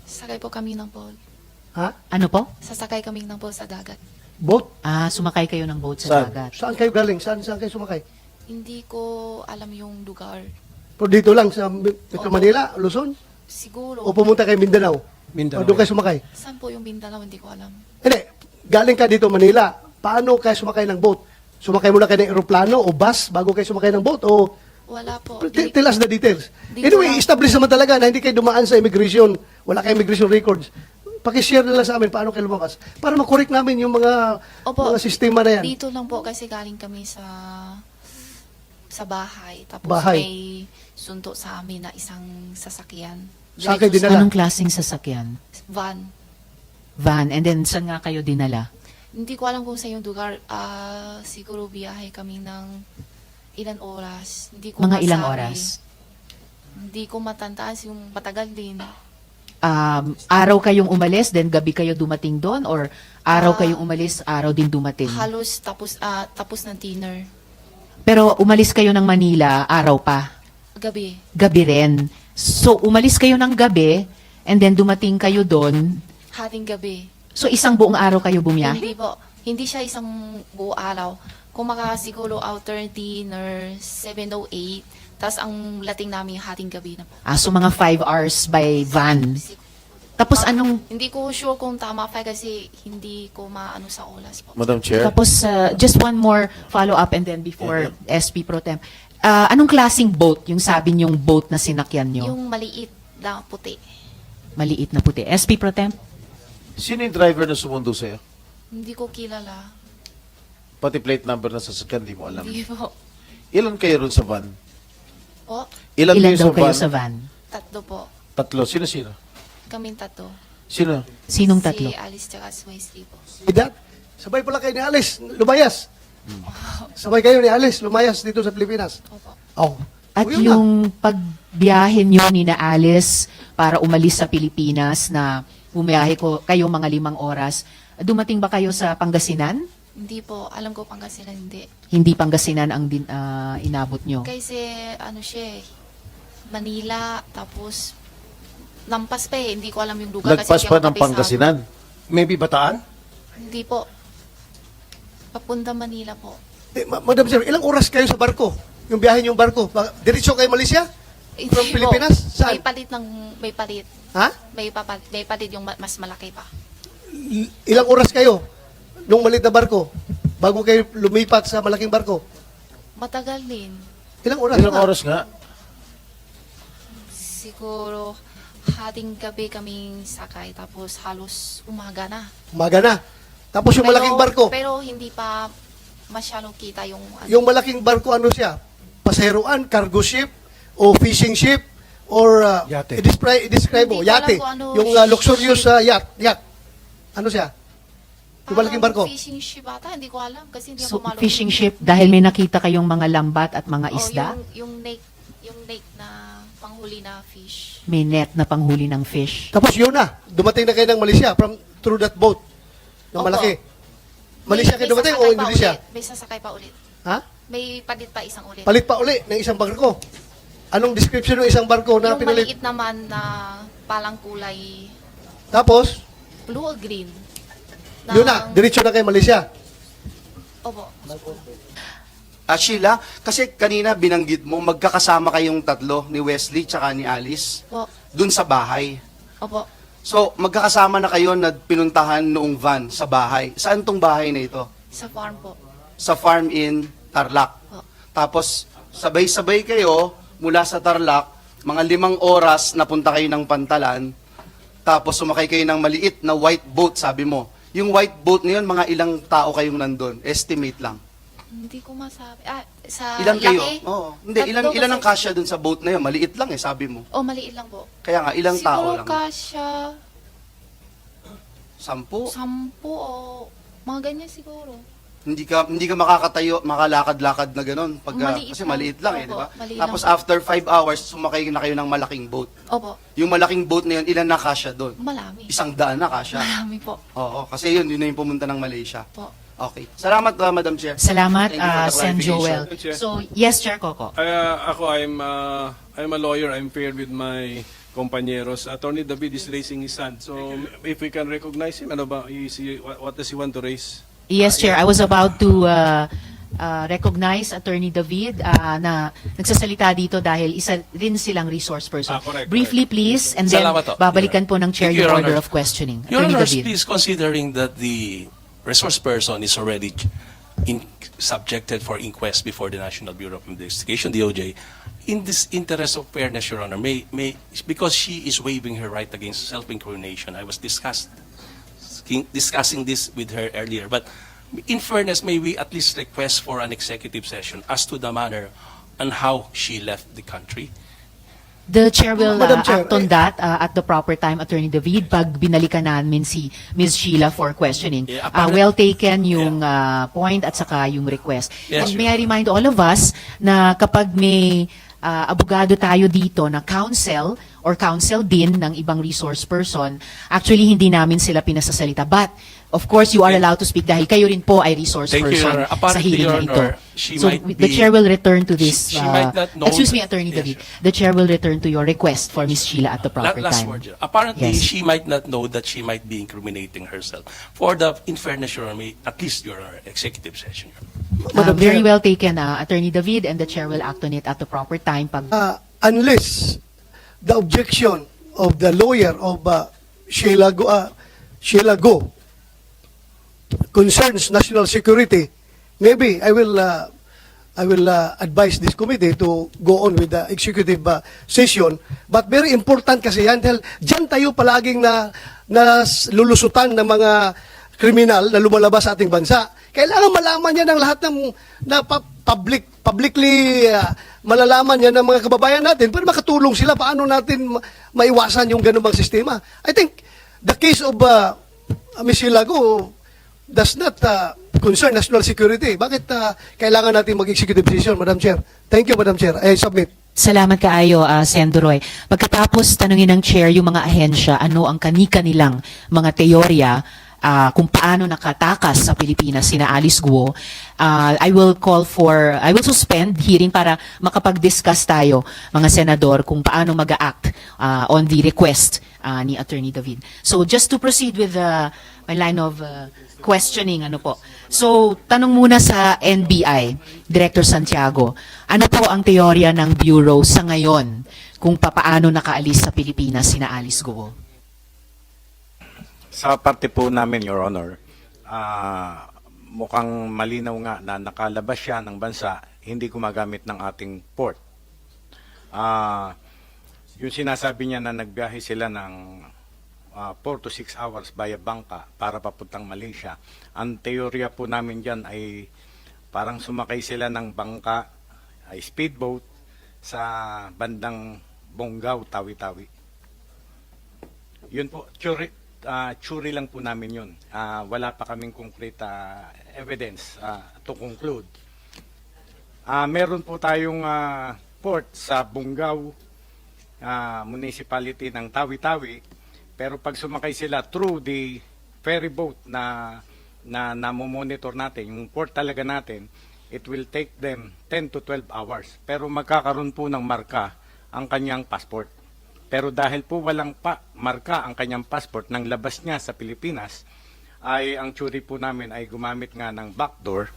Sakay po kami ng boat. Ha? Ano po? Sasakay kami ng boat sa dagat. Boat? Sumakay kayo ng boat sa Saan? dagat. Saan kayo galing? Saan kayo sumakay? Hindi ko alam yung lugar. Pero dito lang sa Metro Opo. Manila, Luzon? Siguro. O pumunta kayo Mindanao? Mindanao. O doon kayo sumakay? Saan po yung Mindanao? Hindi ko alam. Hindi. Galing ka dito Manila. Paano kayo sumakay ng boat? Sumakay muna kayo ng aeroplano o bus bago kayo sumakay ng boat? O Wala po. tell us the details. Dito Anyway, lang. establish naman talaga na hindi kayo dumaan sa immigration. Wala kayong immigration records. Pakishare na lang sa amin paano kayo lumabas. Para makorek namin yung mga sistema na yan. Dito lang po kasi galing kami sa bahay. Tapos Bahay. may sunto sa amin na isang sasakyan. Sa akin Diretso dinala. Anong klaseng sasakyan? Van. Van. And then, saan nga kayo dinala? Hindi ko alam kung sa yung lugar. Siguro biyahe kami ng ilan oras. Hindi ko Mga ilang masabi. oras? Hindi ko matantaas yung matagal din. Araw kayong umalis, then gabi kayo dumating doon? Or araw Ah, kayong umalis, araw din dumating? Halos tapos ng dinner. Pero umalis kayo ng Manila, araw pa? Gabi. Gabi rin. So, umalis kayo ng gabi, and then dumating kayo doon. Hating gabi. So, isang buong araw kayo bumiyahe? Hindi po. Hindi siya isang buo araw. Kung siguro outer dinner, 7:08. Tapos ang lating namin hating gabi na po. So mga 5 hours by van. Tapos anong, Hindi ko sure kung tama pa kasi hindi ko maano sa oras po. Madam Chair. tapos just one more follow-up and then before SP Pro Tem. Anong klaseng boat yung sabi niyong boat na sinakyan niyo? Yung maliit na puti. Maliit na puti. SP Pro Tem? Sino yung driver na sumundo sa'yo? Hindi ko kilala. Pati plate number na sasakyan, di mo alam. Hindi po. Ilan kayo ron sa van? Po, Ilan, Ilan daw kayo van? sa van? tatlo po. Tatlo. Sino? Kaming tatlo. Sino? Sinong tatlo? Si Alice tsaka si Wesley po. Idat, sabay pala kayo ni Alice, lumayas. Sabay kayo ni Alice, lumayas dito sa Pilipinas. Opo. Oh. At O, yun na. yung pagbiyahe niyo ni na Alice para umalis sa Pilipinas na bumiyahe kayo mga 5 oras, dumating ba kayo sa Pangasinan? Hindi po. Alam ko Pangasinan hindi. Hindi Pangasinan ang inabot nyo. Kasi ano siya eh, Manila, tapos lampas pa eh. Hindi ko alam yung lugar. Lagpas kasi pa hindi ako ng kabisado. Pangasinan. Maybe Bataan? Hindi po. Papunta Manila po. Madam Sir, ilang oras kayo sa barko? Yung biyahe niyong barko? Diretso kayo Malaysia? Hindi From po. Pilipinas? Saan? May palit. Ha? May palit yung mas malaki pa. Ilang oras kayo nung maliit na barko bago kayo lumipat sa malaking barko? Matagal din. Ilang oras? Ilang na? oras nga? Siguro hating gabi kaming sakay tapos halos umaga na. Umaga na. Tapos yung malaking barko, Pero hindi pa masyadong kita yung yung malaking barko ano siya? Paseroan, cargo ship, o fishing ship, or Yate. i-describe mo, Hindi ko alam yate. kung ano Yung luxurious yacht. Ano siya? Yung malaking barko. Fishing ship ata, hindi ko alam kasi hindi So, ako malulung. fishing ship, dahil may nakita kayong mga lambat at mga isda, Yung lake na panghuli na fish. may net na panghuli ng fish. Tapos yun na, dumating na kayo ng Malaysia through that boat. Ng Opo. malaki. Malaysia kayo dumating o sasakay pa Indonesia? ulit. May sasakay pa ulit. Ha? May palit pa isang ulit. Palit pa uli ng isang barko. Anong description ng isang barko na Yung pinalit? maliit naman na palang kulay Tapos, blue or green. yun na, diretso na kayo Malaysia. Opo. Sheila, kasi kanina binanggit mo, magkakasama kayong tatlo, ni Wesley tsaka ni Alice, Opo. dun sa bahay. Opo. So, magkakasama na kayo na pinuntahan noong van sa bahay. Saan tong bahay na ito? Sa farm po. Sa farm in Tarlac. Opo. Tapos, sabay-sabay kayo mula sa Tarlac, mga 5 oras napunta kayo ng Pantalan, tapos sumakay kayo ng maliit na white boat, sabi mo. Yung white boat na yun, mga ilang tao kayong nandun? Estimate lang. Hindi ko masabi. Sa Ilan kayo? laki? Oo. Hindi, Tatlo ilan ang kasi- kasya dun sa boat na yun? Maliit lang eh, sabi mo. Oh, maliit lang po. Kaya nga, ilang tao lang? Siguro kasya 10? 10 o mga ganyan siguro. Hindi ka makakatayo, makalakad-lakad na ganun. Maliit Kasi lang. maliit lang eh, di Opo, ba? maliit Tapos lang. after 5 hours, sumakay na kayo ng malaking boat. Opo. Yung malaking boat na yun, ilan na kasya doon? Malami. 100 na kasya. Malami po. Oo, kasi yun na yung pumunta ng Malaysia. Po. Okay. Salamat, Madam Chair. Salamat, Thank you for the Sen. Joel. clarification. So, yes, Chair Coco. I'm a lawyer. I'm paired with my compañeros. Attorney David is raising his hand. So if we can recognize him, ano ba? What does he want to raise? Yes, Chair. I was about to recognize Attorney David na nagsasalita dito dahil isa rin silang resource person. Correct, Briefly, please, and then Salamat po. babalikan po ng Chair Thank you, yung Your order Honor. of questioning. Your Attorney Honor, David. please, considering that the resource person is already subjected for inquest before the National Bureau of Investigation, DOJ, in this interest of fairness, Your Honor, because she is waiving her right against self-incrimination, I was discussing this with her earlier, but in fairness, may we at least request for an executive session as to the manner and how she left the country? The Chair will Madam Chair, act on that at the proper time, Attorney David, pag binalikan namin si Ms. Sheila for questioning. Yeah, apparent- Well taken yung point at saka yung request. Yes, And may I remind all of us na kapag may abogado tayo dito na counsel or counsel din ng ibang resource person, actually hindi namin sila pinasasalita. But, of course, you are allowed to speak dahil kayo rin po ay resource Thank you, Your person Honor. sa Apparently, hearing Your na ito. Honor, she So, might the be- Chair will return to this. She might not know- Excuse me, Attorney Yes, David. sure. The Chair will return to your request for Ms. Sheila at the proper Last time. word, Your Honor. Apparently, Yes. she might not know that she might be incriminating herself. For the, in fairness, Your Honor, at least Your Honor, executive session. Your Honor. Very well taken, Attorney David, and the Chair will act on it at the proper time. Pag Unless the objection of the lawyer of Sheila Go concerns national security, maybe I will advise this committee to go on with the executive session. But very important kasi yan dahil dyan tayo palaging na lulusutan ng mga kriminal na lumalabas sa ating bansa. Kailangan malaman niya ng lahat ng publicly malalaman niya ng mga kababayan natin para makatulong sila paano natin maiwasan yung ganung bang sistema. I think the case of Ms. Hilago does not concern national security. Bakit kailangan natin mag-executive decision, Madam Chair? Thank you, Madam Chair. I submit. Salamat kaayo, Sen. Duroy. Pagkatapos tanungin ng Chair yung mga ahensya, ano ang kani-kanilang mga teorya kung paano nakatakas sa Pilipinas sina Alice Guo, I will suspend hearing para makapag-discuss tayo, mga senador, kung paano mag-act on the request ni Attorney David. So just to proceed with my line of questioning, ano po. So, tanong muna sa NBI, Director Santiago, ano po ang teorya ng Bureau sa ngayon kung papaano nakaalis sa Pilipinas sina Alice Guo? Sa parte po namin, Your Honor, mukhang malinaw nga na nakalabas siya ng bansa, hindi gumagamit ng ating port. Yung sinasabi niya na nagbiyahe sila ng 4 to 6 hours via bangka para papuntang Malaysia. Ang teorya po namin dyan ay parang sumakay sila ng bangka, ay speedboat, sa bandang Bonggao, Tawi-Tawi. Yun po, theory lang po namin yun. Wala pa kaming concrete evidence to conclude. Meron po tayong port sa Bonggao, municipality ng Tawi-Tawi, pero pag sumakay sila through the ferry boat na namomonitor natin, yung port talaga natin, it will take them 10 to 12 hours. Pero magkakaroon po ng marka ang kanyang passport. Pero dahil po walang marka ang kanyang passport ng labas niya sa Pilipinas, ay ang theory po namin ay gumamit nga ng backdoor.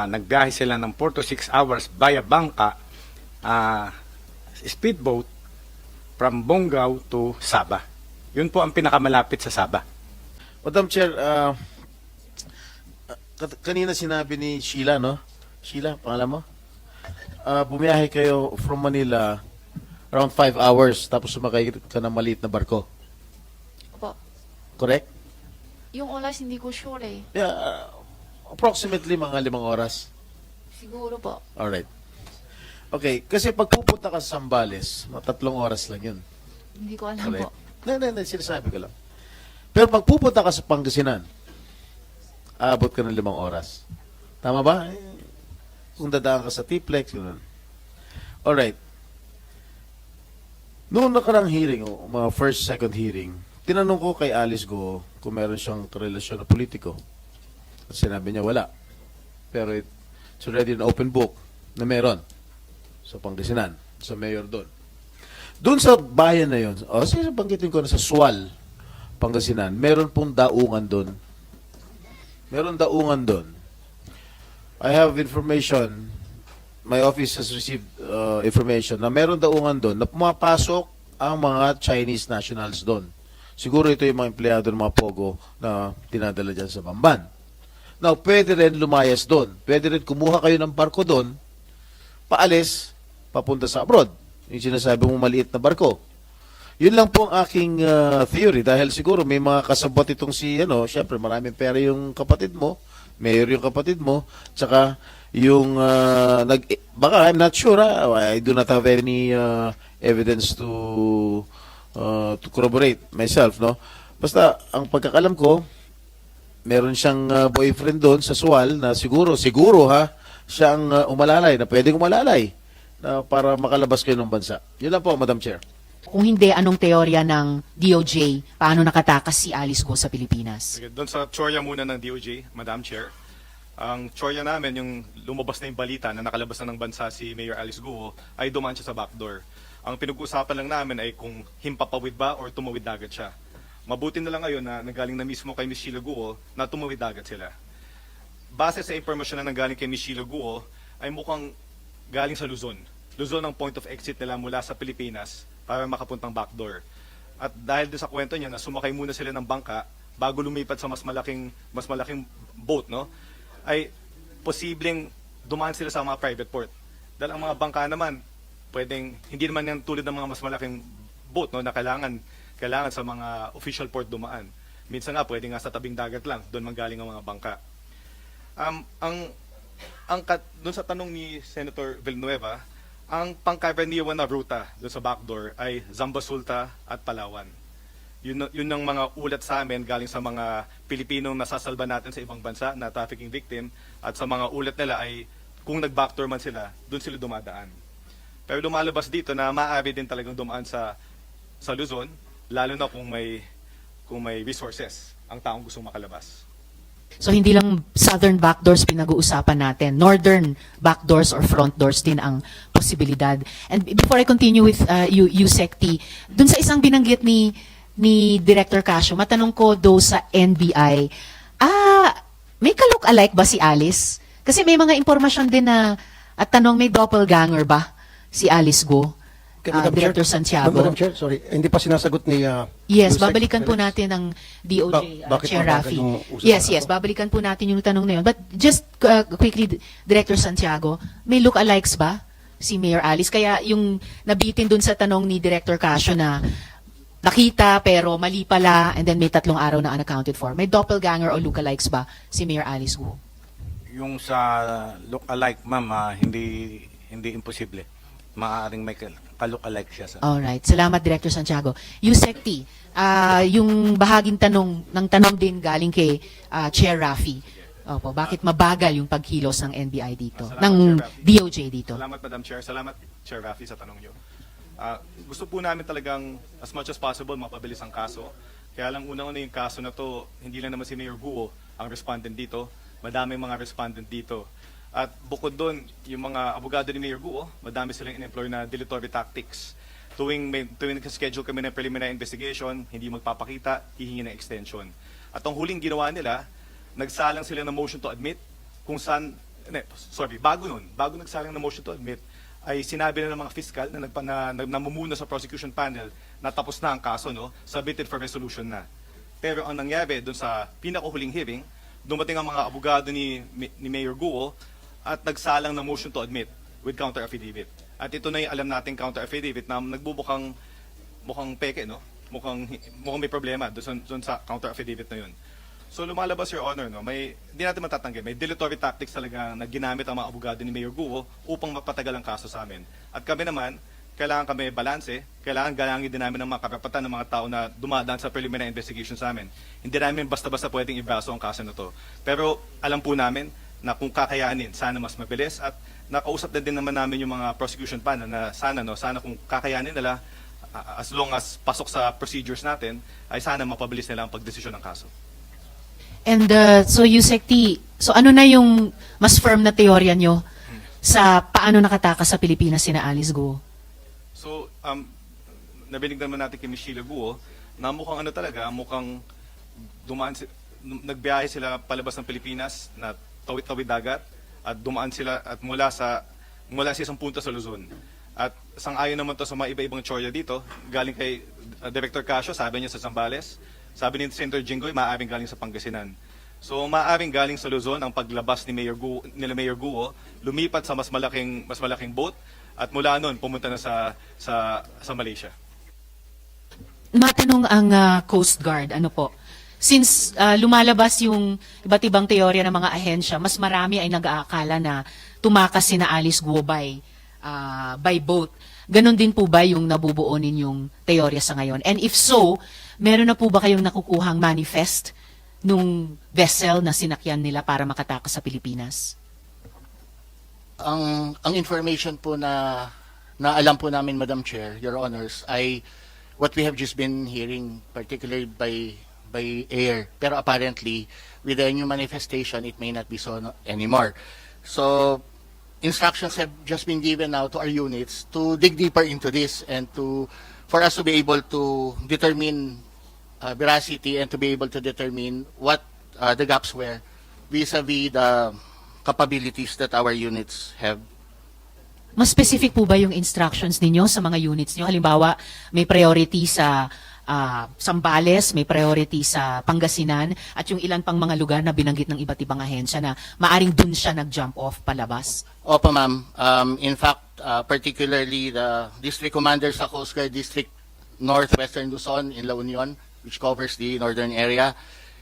Nagbiyahe sila ng 4 to 6 hours via bangka, speedboat from Bonggao to Sabah. Yun po ang pinakamalapit sa Sabah. Madam Chair, kanina sinabi ni Sheila, no? Sheila, pangalan mo? Bumiyahe kayo from Manila around 5 hours tapos sumakay ka ng maliit na barko. Opo. Correct? Yung oras hindi ko sure eh. Yeah, approximately mga 5 oras. Siguro po. Alright. Okay, kasi pag pupunta ka sa Zambales, mga 3 oras lang yun. Hindi ko alam Correct? po. Hindi, sinasabi ko lang. Pero pag pupunta ka sa Pangasinan, aabot ka ng 5 oras. Tama ba? Kung dadaan ka sa T-Plex, yun. Alright. Noong nakarang hearing, mga first, second hearing, tinanong ko kay Alice Go kung meron siyang relasyon na politiko. At sinabi niya wala. Pero it's already an open book na meron sa Pangasinan, sa mayor doon. Doon sa bayan na yun, sige, banggitin ko na sa Sual, Pangasinan, meron pong daungan doon. Meron daungan doon. I have information, my office has received information na meron daungan doon na pumapasok ang mga Chinese nationals doon. Siguro ito yung mga empleyado ng mga Pogo na dinadala dyan sa Bamban. Now, pwede rin lumayas doon. Pwede rin kumuha kayo ng barko doon, paalis, papunta sa abroad. Yung sinasabi mong maliit na barko. Yun lang po ang aking theory dahil siguro may mga kasabot itong syempre maraming pera yung kapatid mo, mayor yung kapatid mo, tsaka yung baka I'm not sure, I do not have any evidence to corroborate myself, no? Basta ang pagkakalam ko, meron siyang boyfriend doon sa Sual na siguro siya ang umalalay, na pwedeng umalalay na para makalabas kayo ng bansa. Yun lang po, Madam Chair. Kung hindi, anong teorya ng DOJ? Paano nakatakas si Alice Guo sa Pilipinas? Sige, doon sa tsorya muna ng DOJ, Madam Chair. Ang tsorya namin, yung lumabas na yung balita na nakalabas na ng bansa si Mayor Alice Guo, ay dumaan siya sa backdoor. Ang pinag-uusapan lang namin ay kung himpapawid ba or tumawid dagat siya. Mabuti na lang ngayon na nagaling na mismo kay Ms. Sheila Guo na tumawid dagat sila. Base sa impormasyon na nanggaling kay Ms. Sheila Guo, ay mukhang galing sa Luzon. Luzon ang point of exit nila mula sa Pilipinas para makapuntang backdoor. At dahil doon sa kwento niya na sumakay muna sila ng bangka bago lumipat sa mas malaking boat, no? Ay posibleng dumaan sila sa mga private port. Dahil ang mga bangka naman, hindi naman yan tulad ng mga mas malaking boat, no, na kailangan sa mga official port dumaan. Minsan nga, pwede nga sa tabing dagat lang, doon manggaling ang mga bangka. Doon sa tanong ni Senator Villanueva, ang pangkaraniwan na ruta doon sa backdoor ay Zambasulta at Palawan. Yun ang mga ulat sa amin galing sa mga Pilipinong nasasalba natin sa ibang bansa na trafficking victim, at sa mga ulat nila ay kung nag-backdoor man sila, doon sila dumadaan. Pero lumalabas dito na maaari din talagang dumaan sa Luzon, lalo na kung may resources ang taong gustong makalabas. So hindi lang southern backdoors pinag-uusapan natin, northern backdoors or front doors din ang posibilidad. And before I continue with Yusek T, dun sa isang binanggit ni Director Casio, matanong ko do sa NBI, may ka-look-alike ba si Alice? Kasi may mga impormasyon din na, at tanong, may doppelganger ba si Alice Guo? Madam Director Chair, Santiago. Madam Chair, sorry, hindi pa sinasagot ni Yes, Yusek babalikan po Perez. natin ang DOJ Bakit Chair mabagal Rafi. yung usapan Yes, ako? babalikan po natin yung tanong na yun. But just quickly, Director Santiago, may look-alikes ba si Mayor Alice? Kaya yung nabitin dun sa tanong ni Director Casio na nakita pero mali pala and then may 3 araw na unaccounted for. May doppelganger o look-alikes ba si Mayor Alice Guo? Yung sa look-alike, ma'am, hindi imposible. Maaaring may ka-look-alike siya sa... Alright. Salamat, Director Santiago. Yusek T, yung bahaging tanong din galing kay Chair Rafi. Opo, bakit mabagal yung pagkilos ng NBI dito? Salamat, Ng Chair Rafi. DOJ dito? Salamat, Madam Chair. Salamat, Chair Rafi, sa tanong niyo. Gusto po namin talagang as much as possible mapabilis ang kaso. Kaya lang unang-una yung kaso na to, hindi lang naman si Mayor Guo ang respondent dito. Madaming mga respondent dito. At bukod doon, yung mga abogado ni Mayor Guo, madami silang in-employ na dilatory tactics. Tuwing nag-schedule kami ng preliminary investigation, hindi magpapakita, hihingi ng extension. At ang huling ginawa nila, nagsalang sila ng motion to admit kung saan, bago nagsalang ng motion to admit, ay sinabi na ng mga fiscal na namumuna sa prosecution panel na tapos na ang kaso, no, submitted for resolution na. Pero ang nangyari doon sa pinakahuling hearing, dumating ang mga abogado ni Mayor Guo at nagsalang ng motion to admit with counter affidavit. At ito na yung alam nating counter affidavit na mukhang peke, no? Mukhang may problema doon sa counter affidavit na yun. So lumalabas, Your Honor, no, hindi natin matatanggi, may dilatory tactics talaga na ginamit ang mga abogado ni Mayor Guo upang mapatagal ang kaso sa amin. At kami naman, kailangan kami balanse, kailangan galangin din namin ang mga karapatan ng mga tao na dumadaan sa preliminary investigation sa amin. Hindi namin basta-basta pwedeng ibraso ang kaso na to. Pero alam po namin na kung kakayanin, sana mas mabilis, at nakausap na din naman namin yung mga prosecution panel na sana kung kakayanin nila, as long as pasok sa procedures natin, ay sana mapabilis nila ang pagdesisyon ng kaso. And so Yusek T, so ano na yung mas firm na teorya nyo sa paano nakatakas sa Pilipinas sina Alice Guo? So, nabinig naman natin kay Ms. Sheila Guo na mukhang ano talaga, mukhang nagbiyahe sila palabas ng Pilipinas na tawid dagat at dumaan sila at mula sa isang punto sa Luzon. At sang-ayon naman to sa mga iba-ibang tsorya dito, galing kay Director Casio, sabi niya sa Zambales, sabi ni Senator Jinggoy, maaaring galing sa Pangasinan. So maaaring galing sa Luzon ang paglabas ni Mayor Guo, lumipat sa mas malaking boat at mula noon pumunta na sa Malaysia. Matanong ang Coast Guard, ano po? Since lumalabas yung iba't ibang teorya ng mga ahensya, mas marami ay nag-aakala na tumakas sina Alice Guo by boat. Ganon din po ba yung nabubuo ninyong teorya sa ngayon? And if so, meron na po ba kayong nakukuhang manifest nung vessel na sinakyan nila para makatakas sa Pilipinas? Ang information po na alam po namin, Madam Chair, Your Honors, ay what we have just been hearing, particularly by air. Pero apparently, with the new manifestation, it may not be so anymore. So, instructions have just been given now to our units to dig deeper into this and for us to be able to determine veracity and to be able to determine what the gaps were vis-a-vis the capabilities that our units have. Mas specific po ba yung instructions ninyo sa mga units nyo? Halimbawa, may priority sa Zambales, may priority sa Pangasinan, at yung ilan pang mga lugar na binanggit ng iba't ibang ahensya na maaring dun siya nag-jump off palabas? Opo, ma'am. In fact, particularly the district commander sa Coast Guard District Northwestern Luzon in La Union, which covers the northern area,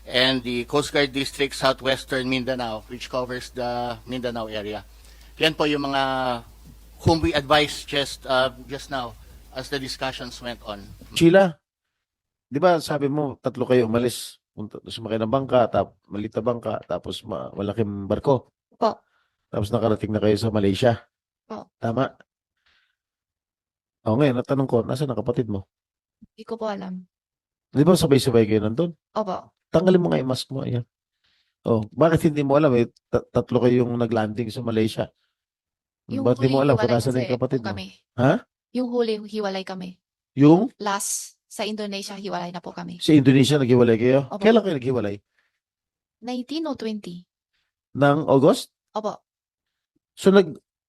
and the Coast Guard District Southwestern Mindanao, which covers the Mindanao area. Yan po yung mga whom we advised just now as the discussions went on. Sheila, di ba sabi mo, 3 kayo umalis, sumakay ng bangka, maliit na bangka, tapos malaking barko. Po. Tapos nakarating na kayo sa Malaysia. Po. Tama? O ngayon, natanong ko, nasaan ang kapatid mo? Hindi ko po alam. Di ba sabay-sabay kayo nandun? Opo. Tanggalin mo nga yung mask mo. Ayan. Oh, bakit hindi mo alam? 3 kayong naglanding sa Malaysia. Ba't di mo alam kung hiwalay nasaan kasi yung kapatid mo? kami. Ha? Yung huli, hiwalay kami. Yung Last, sa Indonesia, hiwalay na po kami. sa Indonesia naghiwalay kayo? Opo. Kailan kayo naghiwalay? 19 o 20? Ng August? Opo. So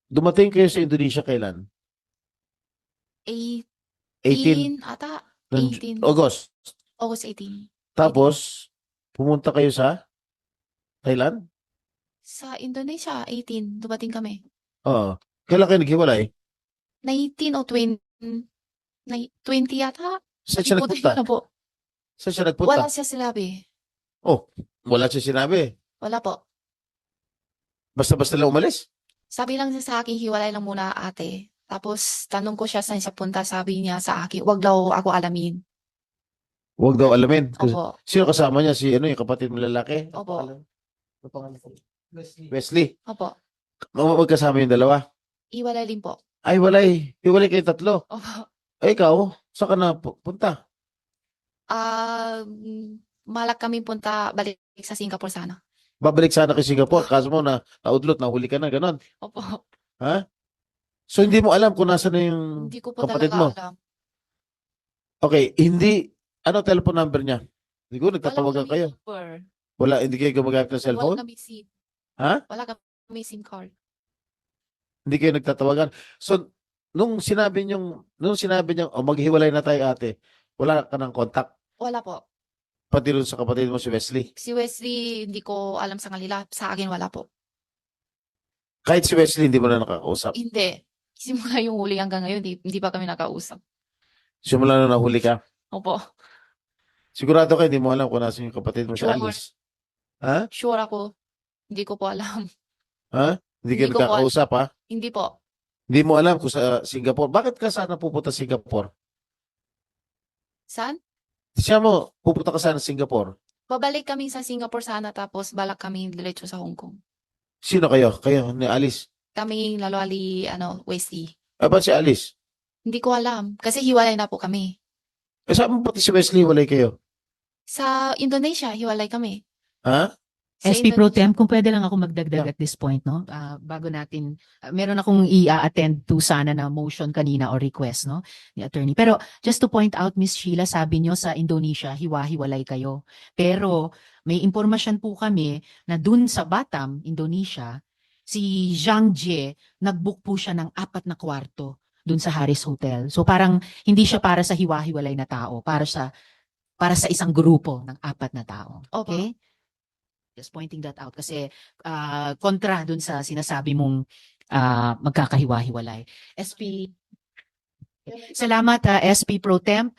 dumating kayo sa Indonesia kailan? 18 18 ata. ng 18. August. August 18. Tapos pumunta kayo sa Thailand? Sa Indonesia, 18. Dumating kami. Oo. Kailan kayo naghiwalay? 19 o 20. 20 yata. Saan siya Ikutin nagpunta? ko na po. Saan siya nagpunta? Wala siya sinabi. Oh, wala siya sinabi. Wala po. Basta-basta lang umalis. Sabi lang niya sa akin, hiwalay lang muna ate. Tapos tanong ko siya saan siya punta. Sabi niya sa akin, wag daw ako alamin. Huwag daw alamin. Opo. Sino kasama niya? Si yung kapatid mo lalaki? Opo. Ano pangalan? Wesley. Opo. Magkasama yung dalawa. Iwalay din po. Ay, walay. Hiwalay kayo 3. Opo. Ay, ikaw, saan ka na punta? Malak kami punta, balik sa Singapore sana. Babalik sana kay Singapore. Kaso mo naudlot, nahuli ka na, ganon. Opo. Ha? So, hindi mo alam kung nasa na yung Hindi ko po kapatid talaga mo? alam. Okay, hindi. Ano telephone number niya? Siguro nagtatawagan Wala kayo. kami number. Wala, hindi kayo gumagamit ng cellphone? Wala kami SIM. Ha? Wala kami SIM card. Hindi kayo nagtatawagan. So, nung sinabi niyong, maghiwalay na tayo ate, wala ka ng contact. Wala po. Pati rin sa kapatid mo si Wesley. Si Wesley, hindi ko alam sa kanila. Sa akin, wala po. Kahit si Wesley, hindi mo na nakakausap. Hindi. Simula yung huli hanggang ngayon, hindi pa kami nakausap. Simula na nahuli ka. Opo. Sigurado ka, hindi mo alam kung nasa yung kapatid mo si Sure. Alice. Ha? Sure ako. Hindi ko po alam. Ha? Hindi kayo Hindi ko po nagkakausap, ha? Hindi po. Hindi mo alam kung sa Singapore. Bakit ka sana pupunta sa Singapore? Saan? Siya mo, pupunta ka sana sa Singapore. Babalik kami sa Singapore sana tapos balak kami diretso sa Hong Kong. Sino kayo? Kayo ni Alice. Kami lalwali, Wesley. Ba't si Alice? Hindi ko alam. Kasi hiwalay na po kami. Saan mo pati si Wesley, walay kayo? Sa Indonesia, hiwalay kami. Ha? Sa SP Pro Indonesia. Tem, kung pwede lang ako magdagdag at this point, no? Bago natin, meron akong i-attend to sana na motion kanina or request, no? Ni attorney. Pero just to point out, Miss Sheila, sabi nyo sa Indonesia, hiwa-hiwalay kayo. Pero may impormasyon po kami na dun sa Batam, Indonesia, si Zhang Jie, nag-book po siya ng 4 na kwarto dun sa Harris Hotel. So parang hindi siya para sa hiwa-hiwalay na tao, para sa isang grupo ng 4 na tao. Opo. Okay? Just pointing that out kasi kontra dun sa sinasabi mong magkakahiwa-hiwalay. SP, salamat SP Pro Temp.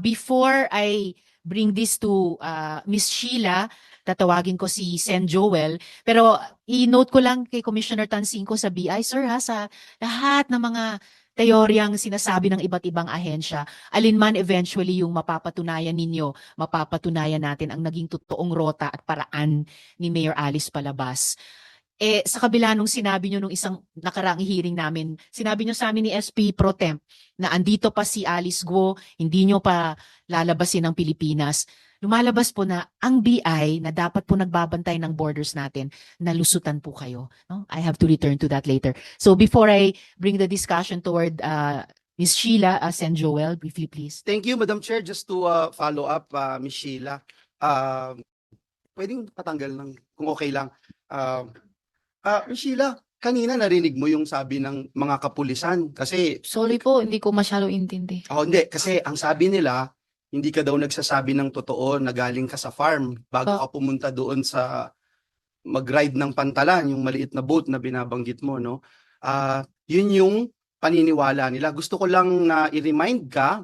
Before I bring this to Miss Sheila, tatawagin ko si Sen Joel. Pero i-note ko lang kay Commissioner Tansingco sa BI, sir, ha, sa lahat ng mga teoryang sinasabi ng iba't ibang ahensya, alinman eventually yung mapapatunayan ninyo, mapapatunayan natin ang naging totoong rota at paraan ni Mayor Alice Palabas. Sa kabila nung sinabi nyo nung isang nakaraang hearing namin, sinabi nyo sa amin ni SP Pro Temp na andito pa si Alice Guo, hindi nyo pa lalabasin ng Pilipinas. Lumalabas po na ang BI na dapat po nagbabantay ng borders natin, nalusutan po kayo. No? I have to return to that later. So before I bring the discussion toward Ms. Sheila, Sen Joel, briefly please. Thank you, Madam Chair. Just to follow up, Ms. Sheila, pwedeng patanggal ng, kung okay lang. Ms. Sheila, kanina narinig mo yung sabi ng mga kapulisan kasi, Sorry po, hindi ko masyado intindi. hindi, kasi ang sabi nila, hindi ka daw nagsasabi ng totoo na galing ka sa farm bago ka pumunta doon sa mag-ride ng pantalan, yung maliit na boat na binabanggit mo, no? Yun yung paniniwala nila. Gusto ko lang na i-remind ka,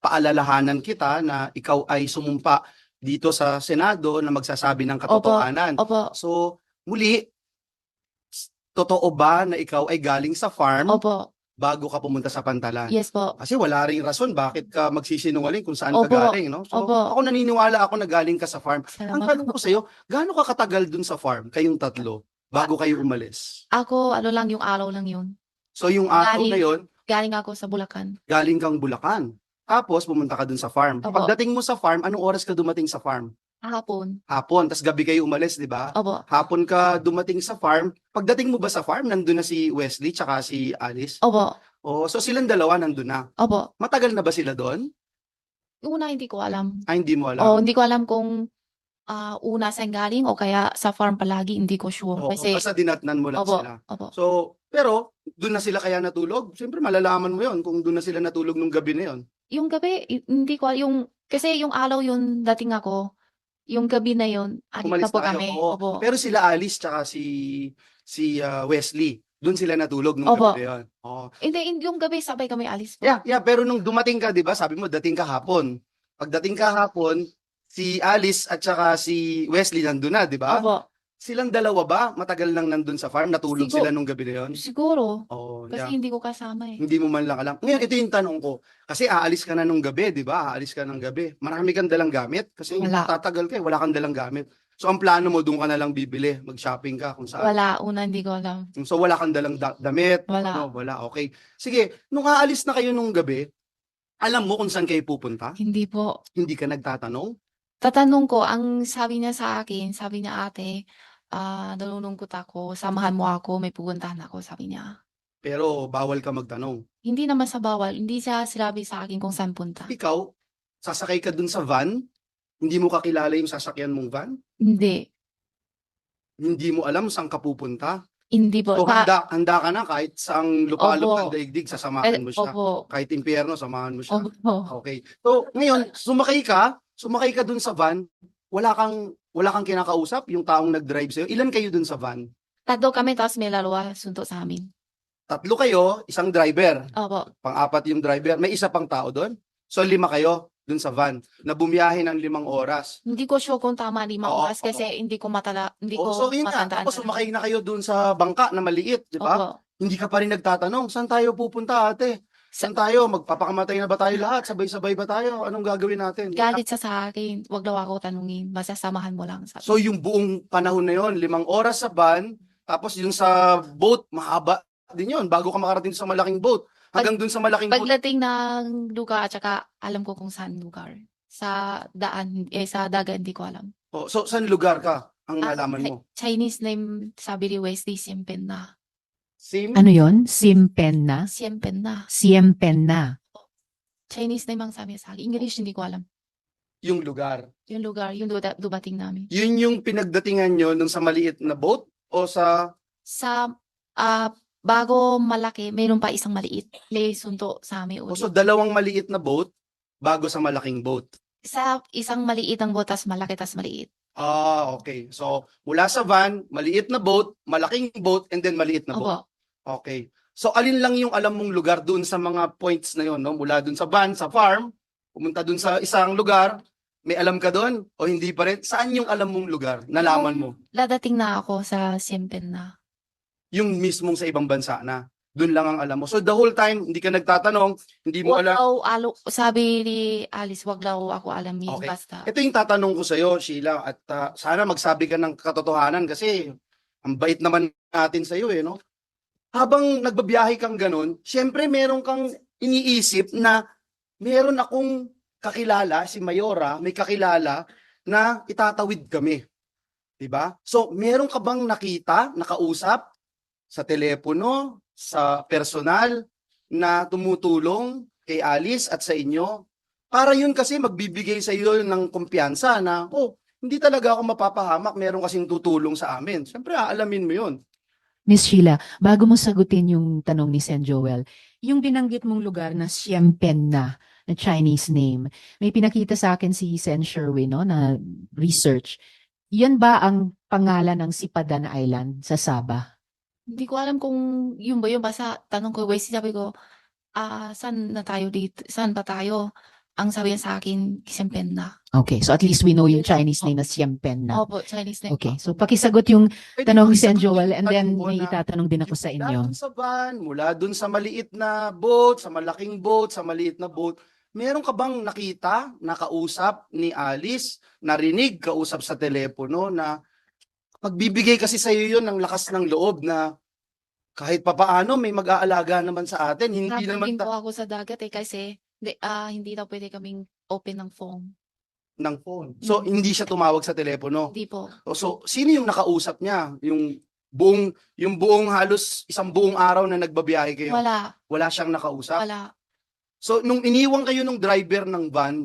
paalalahanan kita na ikaw ay sumumpa dito sa Senado na magsasabi ng katotohanan. Opo. So, muli, totoo ba na ikaw ay galing sa farm Opo. bago ka pumunta sa pantalan? Yes po. Kasi wala ring rason bakit ka magsisinungaling kung saan ka Opo. galing, no? So, Opo. ako naniniwala ako na galing ka sa farm. Ang Salamat tanong po. ko sa'yo, gaano ka katagal dun sa farm, kayong tatlo, bago kayo umalis? Ako, lang yung araw lang yun. So, yung araw na yon, Galing ako sa Bulacan. galing kang Bulacan. Tapos, pumunta ka dun sa farm. Opo. Pagdating mo sa farm, anong oras ka dumating sa farm? Hapon. Hapon. Tapos gabi kayo umalis, di ba? Opo. Hapon ka dumating sa farm. Pagdating mo ba sa farm, nandun na si Wesley tsaka si Alice? Opo. Oh, so silang dalawa nandun na. Opo. Matagal na ba sila doon? Yung una, hindi ko alam. Hindi mo alam. Hindi ko alam kung una saan galing o kaya sa farm palagi, hindi ko sure. Oo, Kasi, basta dinatnan mo lang opo, sila. opo. So, pero doon na sila kaya natulog? Siyempre malalaman mo 'yon kung doon na sila natulog nung gabi na 'yon. Yung gabi, hindi ko, kasi yung araw yun dating ako, yung gabi na yun, alis Umalis na po na kayo. kami. Oo. Opo. Pero sila Alice tsaka si Wesley, doon sila natulog nung Opo. gabi na 'yon. Oo. Hindi, yung gabi sabay kami alis po. Yeah, pero nung dumating ka, 'di ba? Sabi mo dating ka hapon. Pagdating ka hapon, si Alice at saka si Wesley nandun na, 'di ba? Opo. Silang dalawa ba matagal nang nandun sa farm? Natulog Siguro. sila nung gabi na 'yon? Siguro. Oo, Kasi yeah. hindi ko kasama eh. Hindi mo man lang alam. Ngayon, ito yung tanong ko. Kasi aalis ka na nung gabi, di ba? Aalis ka ng gabi. Marami kang dalang gamit. Kasi Wala. tatagal ka, wala kang dalang gamit. So, ang plano mo, doon ka na lang bibili. Mag-shopping ka kung saan. Wala, una hindi ko alam. So, wala kang dalang damit. Wala. No, wala. Okay. Sige, nung aalis na kayo nung gabi, alam mo kung saan kayo pupunta? Hindi po. Hindi ka nagtatanong? Tatanong ko, ang sabi niya sa akin, sabi niya ate, nalulungkot ako, samahan mo ako, may pupuntahan ako, sabi niya. Pero bawal ka magtanong. Hindi naman sa bawal, hindi siya sinabi sa akin kung saan punta. Ikaw, sasakay ka dun sa van, hindi mo kakilala yung sasakyan mong van, Hindi. hindi mo alam saan ka pupunta. Hindi po. So handa ka na kahit saang lupalop Opo. ng daigdig, sasamahan mo siya. Opo. Kahit impyerno, samahan mo siya. Opo. Okay. So ngayon, sumakay ka dun sa van, wala kang kinakausap, yung taong nag-drive sa'yo. Ilan kayo dun sa van? Tatlo kami, tapos may lalawa sunto sa amin. 3 kayo, isang driver. Opo. Pang-4 yung driver. May isa pang tao doon. So 5 kayo dun sa van na bumiyahe ng 5 oras. Hindi ko sure kung tama 5 Oo, oras kasi hindi ko hindi ko So yun na, matandaan. tapos sumakay na kayo dun sa bangka na maliit, di ba? Opo. Hindi ka pa rin nagtatanong, saan tayo pupunta ate? Saan tayo? Magpapakamatay na ba tayo lahat? Sabay-sabay ba tayo? Anong gagawin natin? Galit siya sa akin, wag daw ako tanungin, basta samahan mo lang. Sabi. So yung buong panahon na yon, 5 oras sa van, tapos yung sa boat, mahaba din yon bago ka makarating sa malaking boat. Hanggang dun sa malaking boat. Pagdating ng lugar, at saka alam ko kung saan lugar. Sa daan, sa dagat, hindi ko alam. Oh, so, saan lugar ka ang nalaman mo? Chinese name, sabi ni Wesley, Siempen na. Ano yon? Simpen na? Siempen na. Siempen na. Chinese name ang sabi sa akin. English, hindi ko alam. Yung lugar. Yung lugar, yung dumating namin. Yun yung pinagdatingan nyo nung sa maliit na boat o sa Sa, bago malaki, mayroon pa isang maliit. May sunto sa amin o ulit. so dalawang maliit na boat bago sa malaking boat? Sa isang maliit ang botas, malaki, tas maliit. Ah, okay. So, mula sa van, maliit na boat, malaking boat, and then maliit na boat. Opo. Okay. So, alin lang yung alam mong lugar dun sa mga points na yon, no? Mula dun sa van, sa farm, pumunta dun sa isang lugar, may alam ka dun o hindi pa rin? Saan yung alam mong lugar? Nalaman mo? Ladating na ako sa Siempen na. Yung mismong sa ibang bansa na. Dun lang ang alam mo. So, the whole time, hindi ka nagtatanong, hindi mo Wag alam. daw, sabi ni Alice, wag daw ako alamin. Okay. Basta. Ito yung tatanong ko sa'yo, Sheila, at sana magsabi ka ng katotohanan kasi ang bait naman natin sa'yo eh, no? Habang nagbabiyahe kang ganun, syempre meron kang iniisip na meron akong kakilala, si Mayora, may kakilala na itatawid kami. Diba? So, meron ka bang nakita, nakausap sa telepono, sa personal, na tumutulong kay Alice at sa inyo? Para yun kasi magbibigay sa iyo ng kumpiyansa na, oh, hindi talaga ako mapapahamak, meron kasing tutulong sa amin. Siyempre, aalamin mo yun. Miss Sheila, bago mo sagutin yung tanong ni Sen Joel, yung binanggit mong lugar na Siempen na Chinese name, may pinakita sa akin si Sen Sherwin, no, na research. Yan ba ang pangalan ng Sipadan Island sa Sabah? Hindi ko alam kung yun ba yun. Basta tanong ko, Wesley, sabi ko, saan na tayo dito? Saan ba tayo? Ang sabi niya sa akin, Siempen na. Okay, so at least we know yung Chinese name na Siempen na. Opo, Chinese name. Okay, so pakisagot yung Pwede tanong ni ba Sen sagutin Joel yung and then tanong mo may na itatanong din ako sa mula inyo. dun sa van, mula dun sa maliit na boat, sa malaking boat, sa maliit na boat, meron ka bang nakita, nakausap ni Alice, narinig, kausap sa telepono na magbibigay kasi sa iyo yun ng lakas ng loob na kahit papaano may mag-aalaga naman sa atin. Hindi naman Natingin po ako sa dagat kasi hindi daw pwede kaming open ng phone. ng phone. So, hindi siya tumawag sa telepono. Hindi po. So, sino yung nakausap niya? Yung buong halos isang buong araw na nagbabiyahe kayo? Wala. Wala siyang nakausap? Wala. So, nung iniwan kayo ng driver ng van,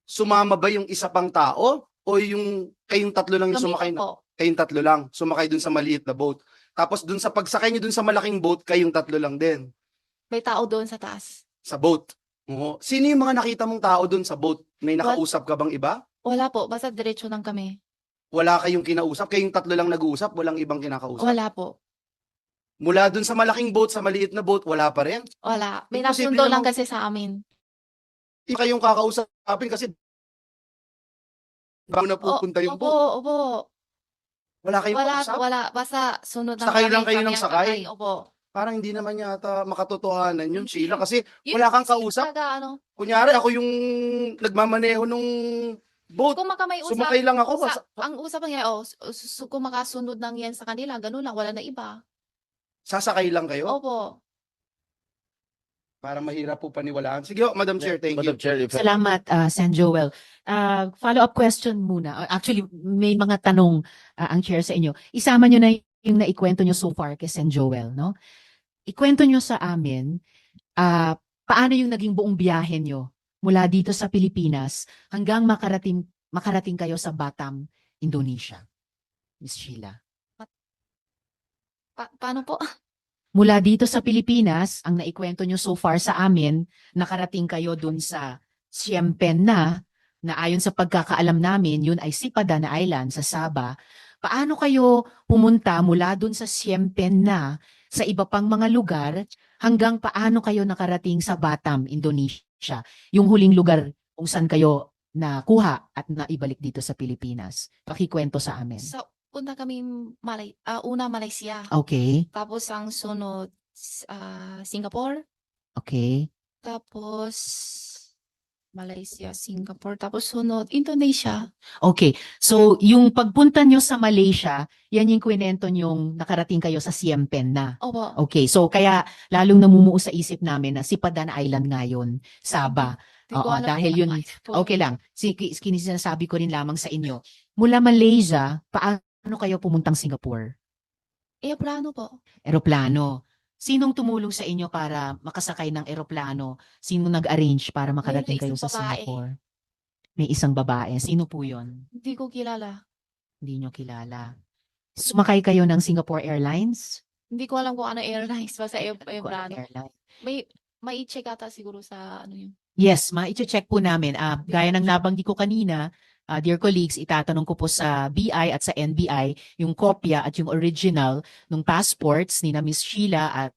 sumama ba yung isa pang tao? O yung kayong tatlo lang yung Kami sumakay lang na? po. Kayong tatlo lang, sumakay dun sa maliit na boat. Tapos dun sa pagsakay niyo dun sa malaking boat, kayong tatlo lang din May tao doon sa taas. sa boat. Oo. Sino yung mga nakita mong tao dun sa boat? May nakausap ka bang iba? Wala po. Basta diretso lang kami. Wala kayong kinausap? Kayong tatlo lang nag-uusap? Walang ibang kinakausap? Wala po. Mula dun sa malaking boat, sa maliit na boat, wala pa rin? Wala. May Imposible nasundo lang namang- kasi sa amin. Hindi kayong kakausapin kasi bago na pupunta yung Opo, boat. opo. Wala kayong Wala, kausap? wala. Basta sunod lang Sakay kami, lang kayo kami ng ang sakay? Opo. Parang hindi naman yata makatotohanan yun, Sheila. Kasi Yun wala kang kasi kausap. talaga, Kunyari, ako yung nagmamaneho nung boat. kung makamay usap, Sumakay lang ako. ang usapan niya, kung makasunod lang yan sa kanila, ganun lang, wala na iba. Sasakay lang kayo? Opo. Para mahirap po paniwalaan. Sige, Madam Chair, thank Madam you. Chair, if Salamat, Sen Joel. Follow-up question muna. Actually, may mga tanong ang chair sa inyo. Isama nyo na yung naikwento nyo so far kay Sen Joel, no? Ikwento nyo sa amin, paano yung naging buong biyahe nyo mula dito sa Pilipinas hanggang makarating kayo sa Batam, Indonesia. Miss Sheila. Paano po? Mula dito sa Pilipinas, ang naikwento nyo so far sa amin, nakarating kayo dun sa Siempen na ayon sa pagkakaalam namin, yun ay Sipadan Island sa Sabah. Paano kayo pumunta mula dun sa Siempen na sa iba pang mga lugar hanggang paano kayo nakarating sa Batam, Indonesia? Yung huling lugar kung saan kayo nakuha at naibalik dito sa Pilipinas. Pakikwento sa amin. Punta kami una Malaysia. Okay, Tapos ang sunod Singapore. okay. Tapos Malaysia, Singapore. Tapos sunod Indonesia. Okay. So, yung pagpunta nyo sa Malaysia, yan yung kwento nyong nakarating kayo sa Siempen na. Opo. Okay. So, kaya lalong namumuo sa isip namin na Sipadan Island ngayon, Sabah. Hindi ko Oo, alam dahil kung yun, ano po. okay lang. Sinasabi ko rin lamang sa inyo. Mula Malaysia, paano kayo pumuntang Singapore? Plano po. Eroplano. Sinong tumulong sa inyo para makasakay ng eroplano? Sino nag-arrange para makarating kayo isang sa babae. Singapore? May isang babae. Sino po yun? Hindi ko kilala. Hindi nyo kilala. Sumakay kayo ng Singapore Airlines? Hindi ko alam kung ano airlines. Basta Singapore plano. Airlines. May i-check ata siguro sa ano yun. Yes, ma-check po namin. Gaya ng nabanggit ko kanina, dear colleagues, itatanong ko po sa BI at sa NBI yung kopya at yung original ng passports ni na Miss Sheila at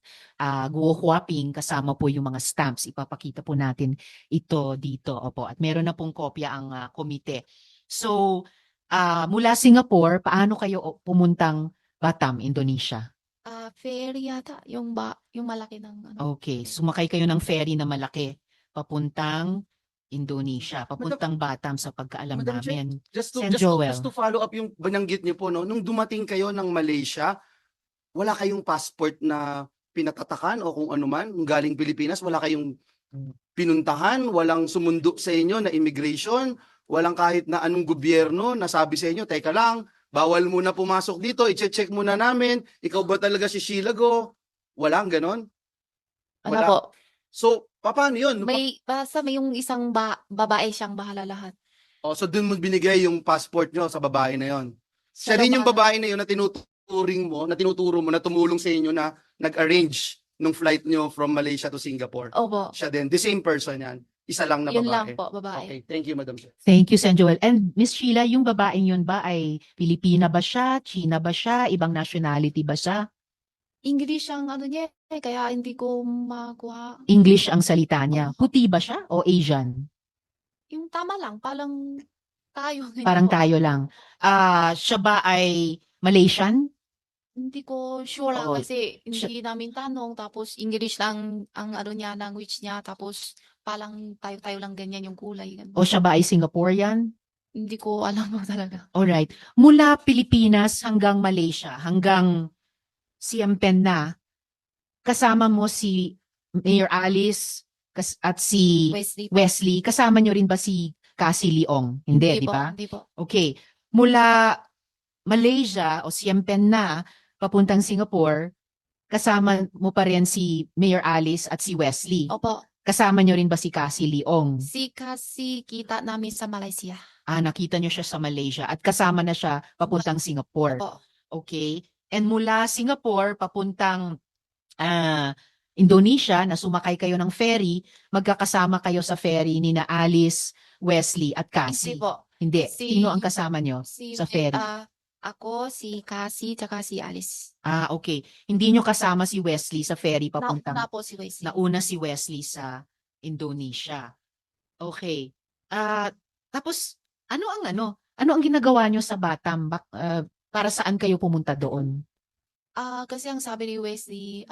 Guo Huaping kasama po yung mga stamps. Ipapakita po natin ito dito. Opo. At meron na pong kopya ang komite. So, mula Singapore, paano kayo pumuntang Batam, Indonesia? Ferry yata. Yung malaki ng ano. Okay, sumakay kayo ng ferry na malaki papuntang Indonesia, papuntang Batam sa pagkaalam Madam Chair, namin. Just to, Sen. just, to, Joel. just to follow up yung bananggit niyo po, no? Nung dumating kayo ng Malaysia, wala kayong passport na pinatatakan o kung ano man, kung galing Pilipinas, wala kayong pinuntahan, walang sumundo sa inyo na immigration, walang kahit na anong gobyerno na sabi sa inyo, teka lang, bawal muna pumasok dito, i-check muna namin, ikaw ba talaga si Sheila Go? Walang ganon? Ano Wala. po? So, paano yun? Basta may yung isang babae siyang bahala lahat. So dun mo binigay yung passport nyo sa babae na yon. Siya Siya rin yung bahala. babae na yun na tinuturo mo, na tumulong sa inyo na nag-arrange nung flight nyo from Malaysia to Singapore. Opo. Siya din. The same person yan. Isa lang na Yun babae. lang po, babae. Okay, thank you, Madam Chair. Thank you, Sen. Joel. And Miss Sheila, yung babaeng yun ba ay Pilipina ba siya? China ba siya? Ibang nationality ba siya? English ang ano niya kaya hindi ko makuha. English ang salita niya. Puti ba siya o Asian? Yung tama lang, parang tayo. ganyan Parang po. tayo lang. Siya ba ay Malaysian? Hindi ko sure lang Oo. kasi hindi namin tanong. Tapos English lang ang ano niya, language niya. Tapos parang tayo lang ganyan yung kulay. ganun. O siya ba ay Singaporean? Hindi ko alam mo talaga. Alright. Mula Pilipinas hanggang Malaysia, hanggang Siem Pen na, kasama mo si Mayor Alice at si Wesley. Kasama nyo rin ba si Cassie Leong? Hindi, di po, ba? Hindi po. Okay. Mula Malaysia o Siem Pen na, papuntang Singapore, kasama mo pa rin si Mayor Alice at si Wesley. Opo. Kasama nyo rin ba si Cassie Leong? Kasi kita namin sa Malaysia. Nakita nyo siya sa Malaysia at kasama na siya papuntang Singapore. Opo. Okay. And mula Singapore, papuntang Indonesia, na sumakay kayo ng ferry, magkakasama kayo sa ferry ni na Alice, Wesley at Hindi Cassie. po. Hindi. Si- Sino ang kasama nyo Si, sa ferry? ako, si Cassie, tsaka si Alice. Okay. Hindi nyo kasama si Wesley sa ferry papuntang... Nauna po si Wesley. Nauna si Wesley sa Indonesia. Okay. Tapos, ano ang ginagawa nyo sa Batam? Para saan kayo pumunta doon? Kasi ang sabi ni Wesley,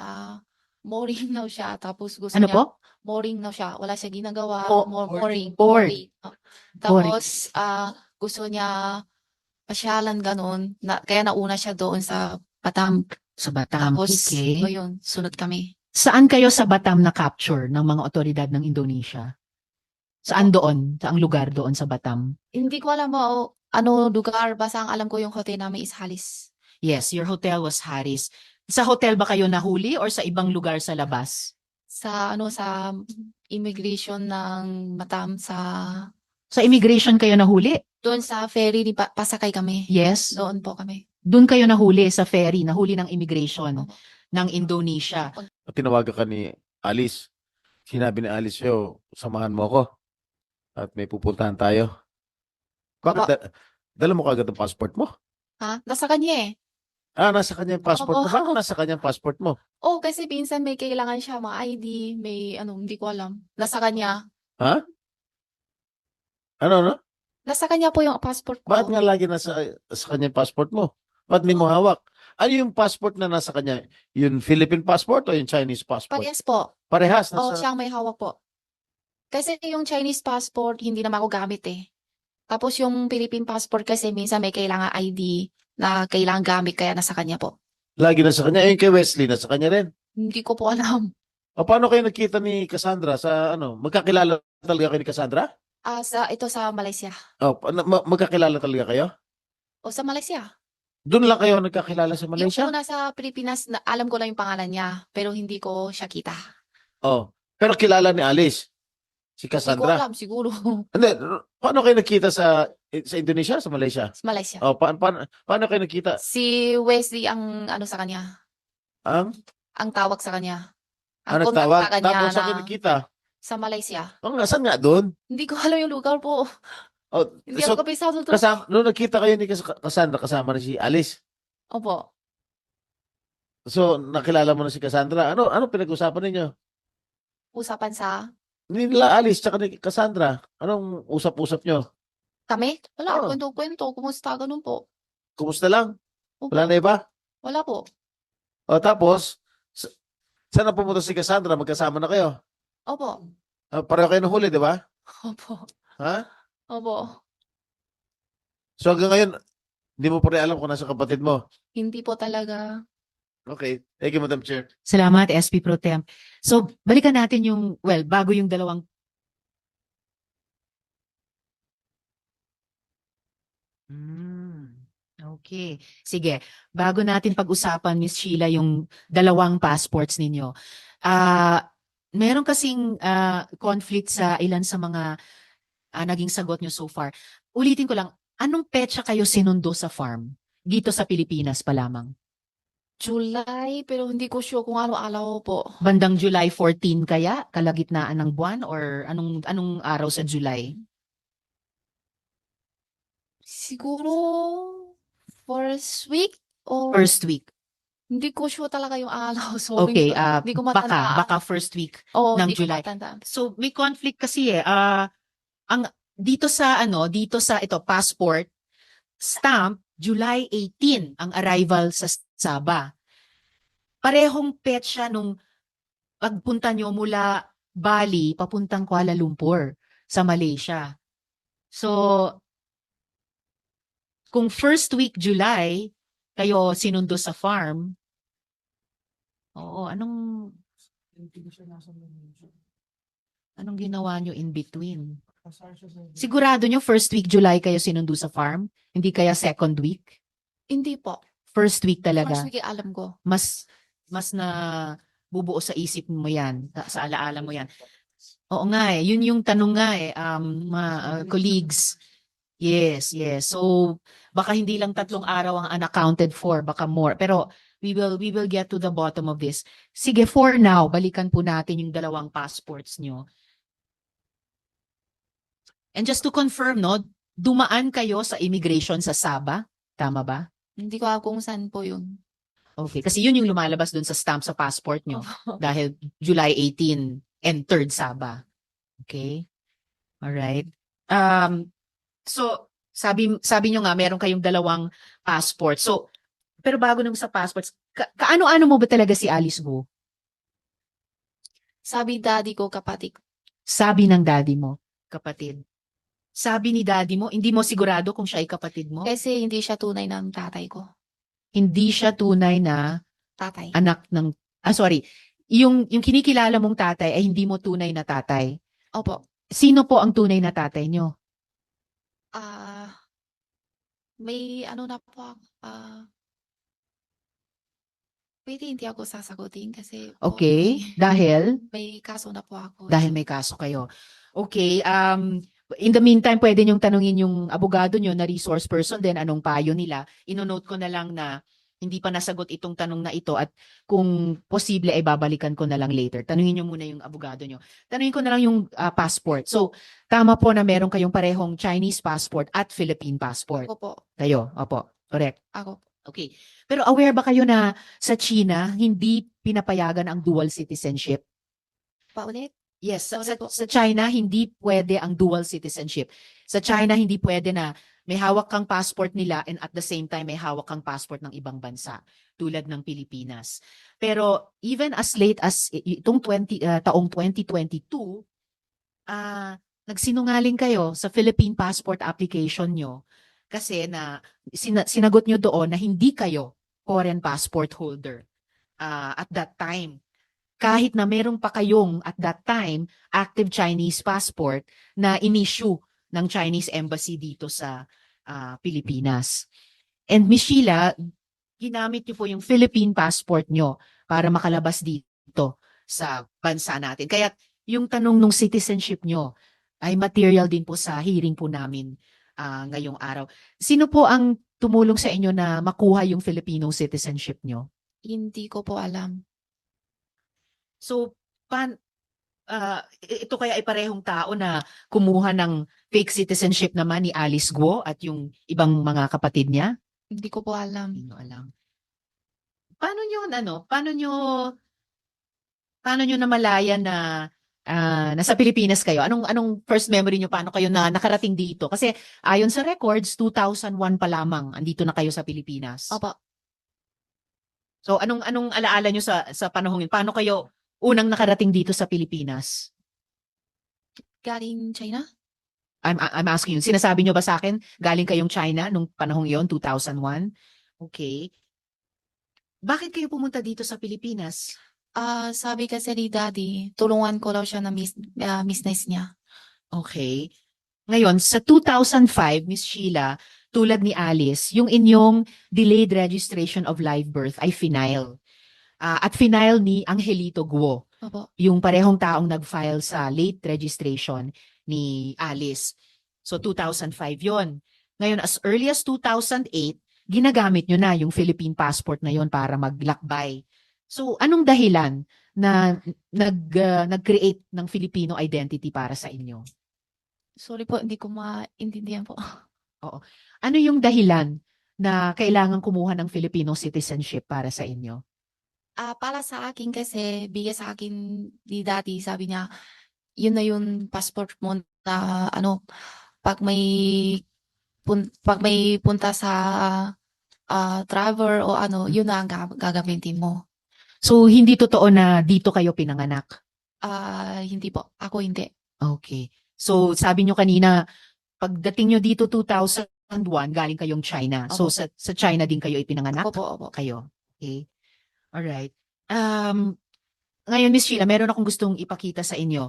mooring daw siya. Tapos gusto Ano niya, po? mooring daw siya. Wala siya ginagawa. Mooring. Port. Tapos, gusto niya pasyalan ganun. Kaya nauna siya doon sa Batam. Sa Batam. Tapos, Okay. ngayon, sunod kami. Saan kayo sa Batam na-capture ng mga otoridad ng Indonesia? Saan doon? Saang lugar doon sa Batam? Hindi ko alam mo, ano lugar. Basta ang alam ko yung hotel namin is Halis. Yes, your hotel was Harris. Sa hotel ba kayo nahuli or sa ibang lugar sa labas? Sa immigration ng Batam Sa immigration kayo nahuli? doon sa ferry, pasakay kami. Yes. Doon po kami. Doon kayo nahuli sa ferry, nahuli ng immigration ng Indonesia. Tinawagan ka ni Alice. Sinabi ni Alice sa'yo, samahan mo ako. At may pupuntahan tayo. Bakit? Dala mo kagad ang passport mo? Ha? Nasa kanya eh. Nasa kanya yung passport mo. Oo. Bakit nasa kanya yung passport mo? Oh, kasi pinsan may kailangan siya, mga ID, may hindi ko alam. Nasa kanya. Ha? Ano? Nasa kanya po yung passport ko. Bakit nga lagi sa kanya yung passport mo? Bakit hindi mo hawak? Ano yung passport na nasa kanya? Yung Philippine passport o yung Chinese passport? Parehas po. Parehas. Oh, Nasa... siyang may hawak po. Kasi yung Chinese passport, hindi naman ako gamit eh. Tapos yung Philippine passport kasi minsan may kailangan ID na kailangan gamit kaya nasa kanya po. Lagi nasa kanya. Yung kay Wesley, nasa kanya rin. Hindi ko po alam. O paano kayo nagkita ni Cassandra sa ano? Magkakilala talaga kayo ni Cassandra? Ito sa Malaysia. O, magkakilala talaga kayo? O sa Malaysia. Doon lang kayo nagkakilala sa Malaysia? Yung una sa Pilipinas, na, alam ko lang yung pangalan niya, pero hindi ko siya kita. Oh. Pero kilala ni Alice, si Hindi ko Cassandra. alam, siguro. Hindi, paano kayo nagkita sa Indonesia, sa Malaysia? Sa Malaysia. Oh, paano kayo nagkita? Si Wesley ang ano sa kanya, Ang tawag sa kanya. ano contact tawag? sa kanya Tapos sa na nagkita. sa Malaysia. Oh, saan nga doon? Hindi ko alam yung lugar po. Oh, Hindi so, ako kapisado to. nung nagkita kayo ni Cassandra, kasama na si Alice. Opo. So, nakilala mo na si Cassandra. Ano pinag-usapan ninyo? Usapan sa Hindi nila Alice tsaka ni Cassandra. Anong usap-usap nyo? kami? Wala, Oo. kwento-kwento. Kumusta? Ganun po. Kumusta lang? Opo. Wala na iba? Wala po. O tapos, saan na pumunta si Cassandra? Magkasama na kayo? Opo. Pareho kayo nahuli, di ba? Opo. Ha? Opo. So hanggang ngayon, hindi mo pa rin alam kung nasa kapatid mo. Hindi po talaga. Okay. Thank you, Madam Chair. Salamat, SP Pro Tem. So, balikan natin yung, bago yung dalawang okay. Sige. Bago natin pag-usapan, Miss Sheila, yung dalawang passports ninyo. Meron kasing conflict sa ilan sa mga naging sagot nyo so far. Ulitin ko lang, anong petsa kayo sinundo sa farm? Dito sa Pilipinas pa lamang. July, pero hindi ko sure kung ano araw po. Bandang July 14 kaya? Kalagitnaan ng buwan? Or anong araw sa July? Siguro first week or First week. hindi ko sure talaga yung araw. Sorry. Okay, hindi ko matandaan. baka first week Oo, ng hindi ko July. matandaan. So may conflict kasi ang dito sa ito passport stamp July 18 ang arrival sa Sabah. Parehong petsa nung pagpunta nyo mula Bali papuntang Kuala Lumpur sa Malaysia. So kung first week July kayo sinundo sa farm, anong ginawa nyo in between? Sigurado nyo first week July kayo sinundo sa farm? Hindi kaya second week? Hindi po. First week talaga. First week alam ko. Mas na bubuo sa isip mo yan, sa alaala mo yan. Oo nga yun yung tanong nga mga colleagues. Yes. So baka hindi lang 3 araw ang unaccounted for, baka more. Pero we will get to the bottom of this. Sige, for now, balikan po natin yung dalawang passports nyo. And just to confirm, dumaan kayo sa immigration sa Sabah? Tama ba? Hindi ko alam kung saan po yun. Okay, kasi yun yung lumalabas dun sa stamp sa passport nyo. Dahil July 18, entered Sabah. Okay? Alright. So, sabi nyo nga, meron kayong dalawang passport. So, pero bago nung sa passports, kaano-ano mo ba talaga si Alice Go? Sabi daddy ko, kapatid. Sabi ng daddy mo, kapatid. Sabi ni daddy mo, hindi mo sigurado kung siya ay kapatid mo? Kasi hindi siya tunay ng tatay ko. Hindi siya tunay na Tatay. anak ng... Yung kinikilala mong tatay ay hindi mo tunay na tatay. Opo. Sino po ang tunay na tatay nyo? May ano na po ako. Pwede hindi ako sasagutin kasi po, Okay, dahil? may kaso na po ako. Dahil may kaso kayo. Okay, in the meantime, pwede niyong tanungin yung abogado niyo na resource person din anong payo nila. Ino-note ko na lang na hindi pa nasagot itong tanong na ito at kung posible ay babalikan ko na lang later. Tanungin niyo muna yung abogado niyo. Tanungin ko na lang yung passport. So, tama po na meron kayong parehong Chinese passport at Philippine passport. Ako po. Kayo, opo. Correct. Ako. Okay. Pero aware ba kayo na sa China, hindi pinapayagan ang dual citizenship? Paulit? Yes, Sorry po. sa China, hindi pwede ang dual citizenship. Sa China, hindi pwede na may hawak kang passport nila and at the same time, may hawak kang passport ng ibang bansa, tulad ng Pilipinas. Pero even as late as itong taong 2022, nagsinungaling kayo sa Philippine passport application nyo kasi na sinagot nyo doon na hindi kayo foreign passport holder at that time. kahit na meron pa kayong at that time active Chinese passport na in-issue ng Chinese Embassy dito sa Pilipinas. And Miss Sheila, ginamit niyo po yung Philippine passport niyo para makalabas dito sa bansa natin. Kaya yung tanong ng citizenship niyo ay material din po sa hearing po namin ngayong araw. Sino po ang tumulong sa inyo na makuha yung Filipino citizenship niyo? Hindi ko po alam. So, ito kaya ay parehong tao na kumuha ng fake citizenship naman ni Alice Guo at yung ibang mga kapatid niya? Hindi ko po alam. Hindi nyo alam. Paano nyo namalayan na nasa Pilipinas kayo? Anong first memory nyo? Paano kayo na nakarating dito? Kasi ayon sa records, 2001 pa lamang andito na kayo sa Pilipinas. Opo. So anong alaala nyo sa panahon yun? Paano kayo unang nakarating dito sa Pilipinas? Galing China? I'm asking you. Sinasabi nyo ba sa akin galing kayong China nung panahong yon, 2001? Okay. Bakit kayo pumunta dito sa Pilipinas? Sabi kasi ni Daddy, tulungan ko raw siya na business niya. Okay. Ngayon, sa 2005, Miss Sheila, tulad ni Alice, yung inyong delayed registration of live birth ay final. At final ni Angelito Guo, Opo. yung parehong taong nag-file sa late registration ni Alice. So 2005 yon. Ngayon, as early as 2008, ginagamit nyo na yung Philippine passport na yon para maglakbay. So anong dahilan na nag-create ng Filipino identity para sa inyo? Sorry po, hindi ko maintindihan po. Ano yung dahilan na kailangan kumuha ng Filipino citizenship para sa inyo? Para sa akin kasi, bigay sa akin ni Daddy, sabi niya, yun na yung passport mo na pag may punta sa travel o yun na ang gagamitin mo. So hindi totoo na dito kayo pinanganak? Hindi po. Ako hindi. Okay. So sabi nyo kanina, pagdating nyo dito 2001, galing kayong China. So Opo. sa China din kayo ipinanganak? Opo. Kayo. Okay. Alright. Ngayon, Miss Sheila, meron akong gustong ipakita sa inyo.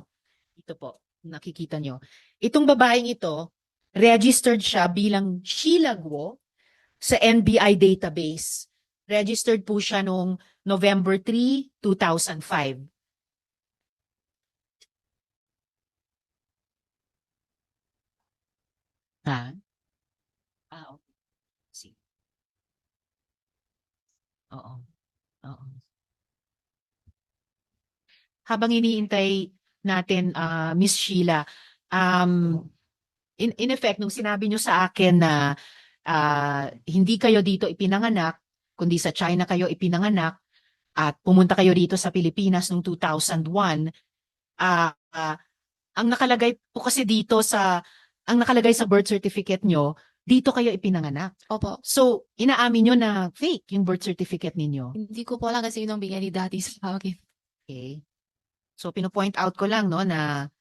Ito po, nakikita nyo. Itong babaeng ito, registered siya bilang Sheila Guo sa NBI database. Registered po siya noong November 3, 2005. Ha? Okay. See. Oo. Habang iniintay natin, Miss Sheila, in effect, nung sinabi nyo sa akin na hindi kayo dito ipinanganak, kundi sa China kayo ipinanganak, at pumunta kayo dito sa Pilipinas noong 2001, ang nakalagay po kasi dito ang nakalagay sa birth certificate nyo, dito kayo ipinanganak. Opo. So, inaamin nyo na fake yung birth certificate ninyo. Hindi ko po alam kasi yun ang bigay ni Daddy sa akin. Okay. So, pino-point out ko lang na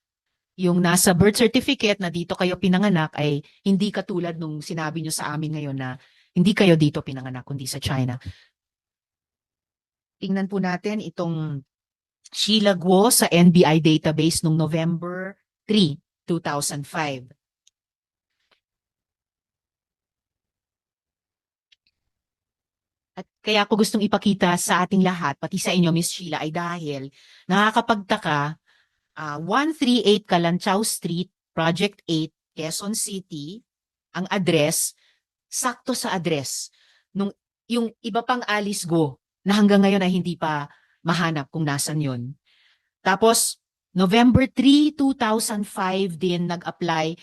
yung nasa birth certificate na dito kayo pinanganak ay hindi katulad nung sinabi nyo sa amin ngayon na hindi kayo dito pinanganak kundi sa China. Tingnan po natin itong Sheila Guo sa NBI database noong November 3, 2005. At kaya ko gustong ipakita sa ating lahat, pati sa inyo, Miss Sheila, ay dahil nakakapagtaka, 138 Kalanchaw Street, Project 8, Quezon City, ang address, sakto sa address, yung iba pang Alice Guo, na hanggang ngayon ay hindi pa mahanap kung nasan yun. Tapos, November 3, 2005 din nag-apply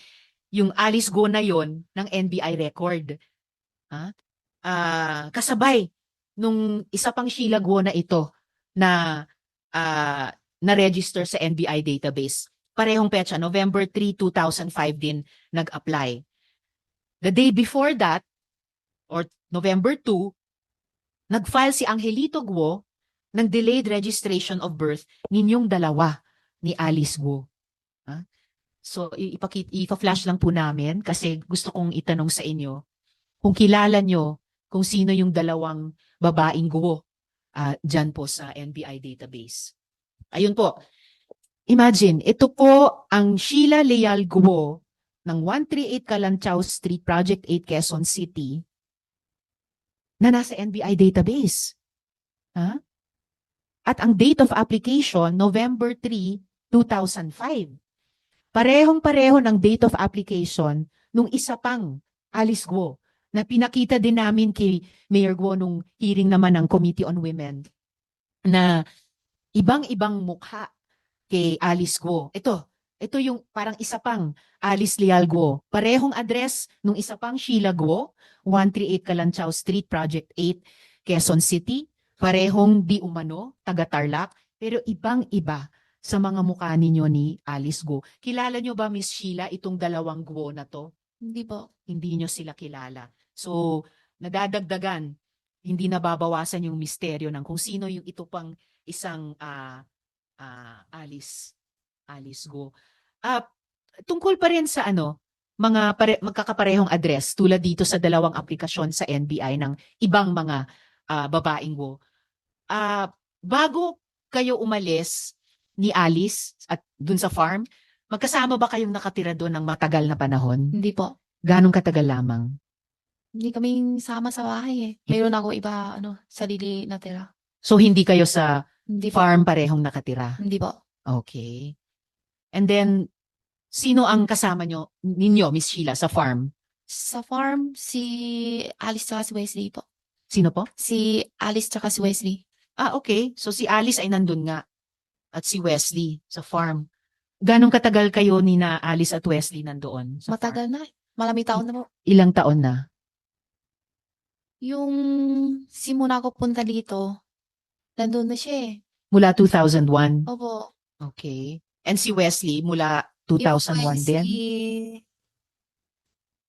yung Alice Guo na yon ng NBI record. Kasabay nung isa pang Sheila Guo na ito na na-register sa NBI database. Parehong petsa, November 3, 2005 din nag-apply. The day before that, or November 2, nag-file si Angelito Guo ng delayed registration of birth ninyong dalawa ni Alice Guo. So, ipa-flash lang po namin kasi gusto kong itanong sa inyo kung kilala nyo kung sino yung dalawang babaeng Guo dyan po sa NBI database. Ayun po. Imagine, ito po ang Sheila Leal Guo ng 138 Kalanchaw Street, Project 8, Quezon City na nasa NBI database. Ha? At ang date of application, November 3, 2005. Parehong-pareho ng date of application nung isa pang Alice Guo na pinakita din namin kay Mayor Guo nung hearing naman ng Committee on Women na ibang-ibang mukha kay Alice Guo. Ito yung parang isa pang Alice Leal Guo. Parehong address nung isa pang Sheila Guo, 138 Kalanchaw Street, Project 8, Quezon City. Parehong di umano, taga-Tarlac, pero ibang-iba sa mga mukha ninyo ni Alice Guo. Kilala nyo ba, Miss Sheila, itong dalawang Guo na to? Hindi po. Hindi nyo sila kilala. So, nadadagdagan, hindi nababawasan yung misteryo ng kung sino yung ito pang isang Alice Guo. Tungkol pa rin sa mga magkakaparehong address tulad dito sa dalawang aplikasyon sa NBI ng ibang mga babaeng Guo. Bago kayo umalis ni Alice at dun sa farm, magkasama ba kayong nakatira doon ng matagal na panahon? Hindi po. Ganong katagal lamang? Hindi kami sama sa bahay eh. Mayroon ako iba, sarili na tira. So, hindi kayo sa Hindi po. farm parehong nakatira? Hindi po. Okay. And then, sino ang kasama ninyo, Miss Sheila, sa farm? Sa farm, si Alice tsaka si Wesley po. Sino po? Si Alice tsaka si Wesley. Okay. So, si Alice ay nandun nga. At si Wesley sa farm. Ganong katagal kayo ni na Alice at Wesley nandoon? Sa Matagal na eh. Maraming taon na po. farm? Ilang taon na? Yung simula ko punta dito, nandun na siya eh. Mula 2001? Opo. Okay. And si Wesley, mula Yung 2001 din?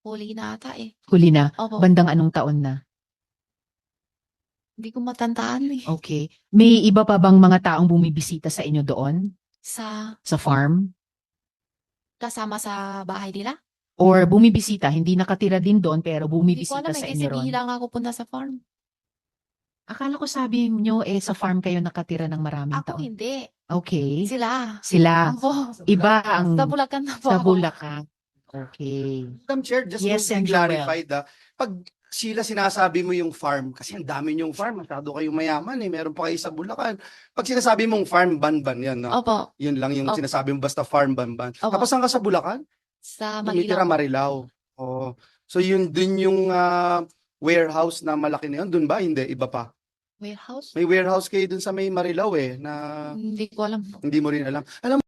Huli na ata eh. Huli na? Opo. Bandang anong taon na? Hindi ko matandaan eh. Okay. May iba pa bang mga taong bumibisita sa inyo doon? Sa Sa farm? kasama sa bahay nila. Or bumibisita, hindi nakatira din doon pero Hindi ko bumibisita alam sa eh, inyo kasi ron? bihila nga ako punta sa farm. Akala ko sabi nyo sa farm kayo nakatira ng maraming Ako taon. hindi. Okay. Sila. Sila. Opo. Iba ang Sa Bulacan na po sa ako. Bulacan. Okay. Madam Chair, just Yes, to be Senator clarified, pag Sheila sinasabi mo yung farm, kasi ang dami yung farm, masyado kayong mayaman eh, meron pa kayo sa Bulacan. Pag sinasabi mong farm, Banban yan, no? Opo. Yun lang yung Opo. sinasabi mo, basta farm, Banban. Opo. Tapos saan ka sa Bulacan? Sa Tumitira Manila. Marilao. Oh. So yun din yung warehouse na malaki na yun, dun ba? Hindi, iba pa. Warehouse? May warehouse kayo dun sa may Marilao eh, na Hindi ko alam. hindi mo rin alam. Alam mo,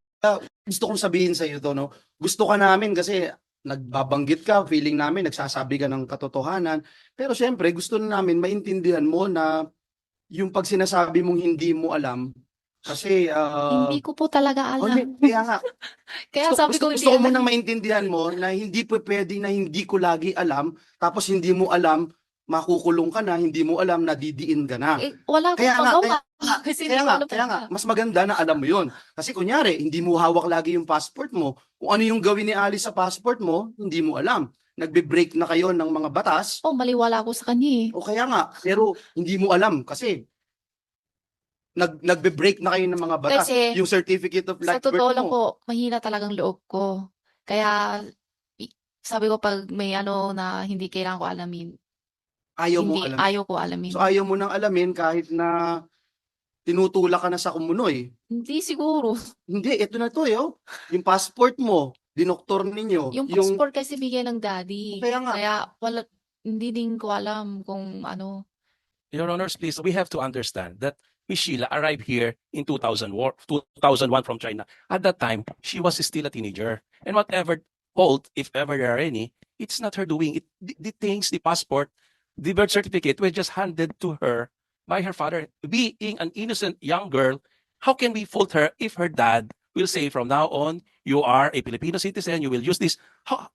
gusto kong sabihin sa iyo to, no? Gusto ka namin kasi nagbabanggit ka, feeling namin nagsasabi ka ng katotohanan. Pero syempre, gusto na namin maintindihan mo na yung pag sinasabi mong hindi mo alam, kasi Hindi ko po talaga alam. kaya nga, Kaya sabi ko hindi gusto ko alam. munang maintindihan mo na hindi po pwede na hindi ko lagi alam, tapos hindi mo alam, makukulong ka na, hindi mo alam, nadidiin ka na. Eh, wala akong Kaya nga, magawa. Kasi hindi ko alam Kaya nga, talaga. mas maganda na alam mo yun. Kasi kunyari, hindi mo hawak lagi yung passport mo. Kung ano yung gawin ni Alice sa passport mo, hindi mo alam. Nagbe-break na kayo ng mga batas, Oh, maliwala ako sa kanya eh. o kaya nga, pero hindi mo alam kasi nagbe-break na kayo ng mga batas. Kasi, Yung certificate of Sa life totoo birth lang mo. po, mahina talagang loob ko. Kaya, sabi ko pag may na hindi kailangan ko alamin, Ayaw mo hindi, alam. ayaw ko alamin. So ayaw mo nang alamin kahit na tinutulak ka na sa kumunoy. Hindi siguro. Hindi, ito na to yo. Yung passport mo, dinoktor ninyo. Yung passport kasi bigay ng daddy. Kaya nga. Kaya wala, hindi din ko alam kung ano. Your Honors, please, we have to understand that Miss Sheila arrived here in 2001 from China. At that time, she was still a teenager. And whatever fault, if ever there are any, it's not her doing. The things, the passport, the birth certificate were just handed to her by her father. Being an innocent young girl, how can we fault her if her dad will say from now on, you are a Filipino citizen, you will use this?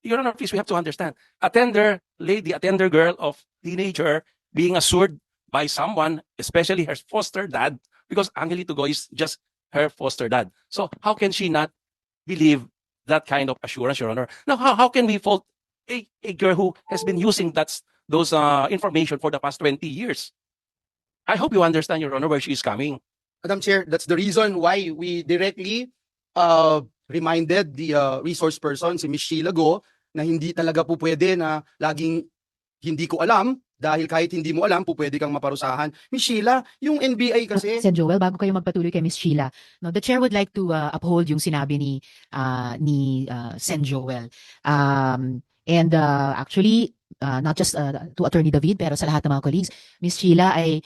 Your Honor, please, we have to understand. A tender lady, a tender girl of teenager being assured by someone, especially her foster dad, because Angelito Goy is just her foster dad. So how can she not believe that kind of assurance, Your Honor? Now, how can we fault a girl who has been using those information for the past 20 years? I hope you understand, Your Honor, where she is coming. Madam Chair, that's the reason why we directly reminded the resource person, si Ms. Sheila Go, na hindi talaga po pwede na laging hindi ko alam, dahil kahit hindi mo alam, po pwede kang maparusahan. Ms. Sheila, yung NBI kasi... Sen Joel, bago kayo magpatuloy kay Miss Sheila, no, the chair would like to uphold yung sinabi ni Sen Joel. Actually, not just to Attorney David, pero sa lahat ng mga colleagues, Miss Sheila ay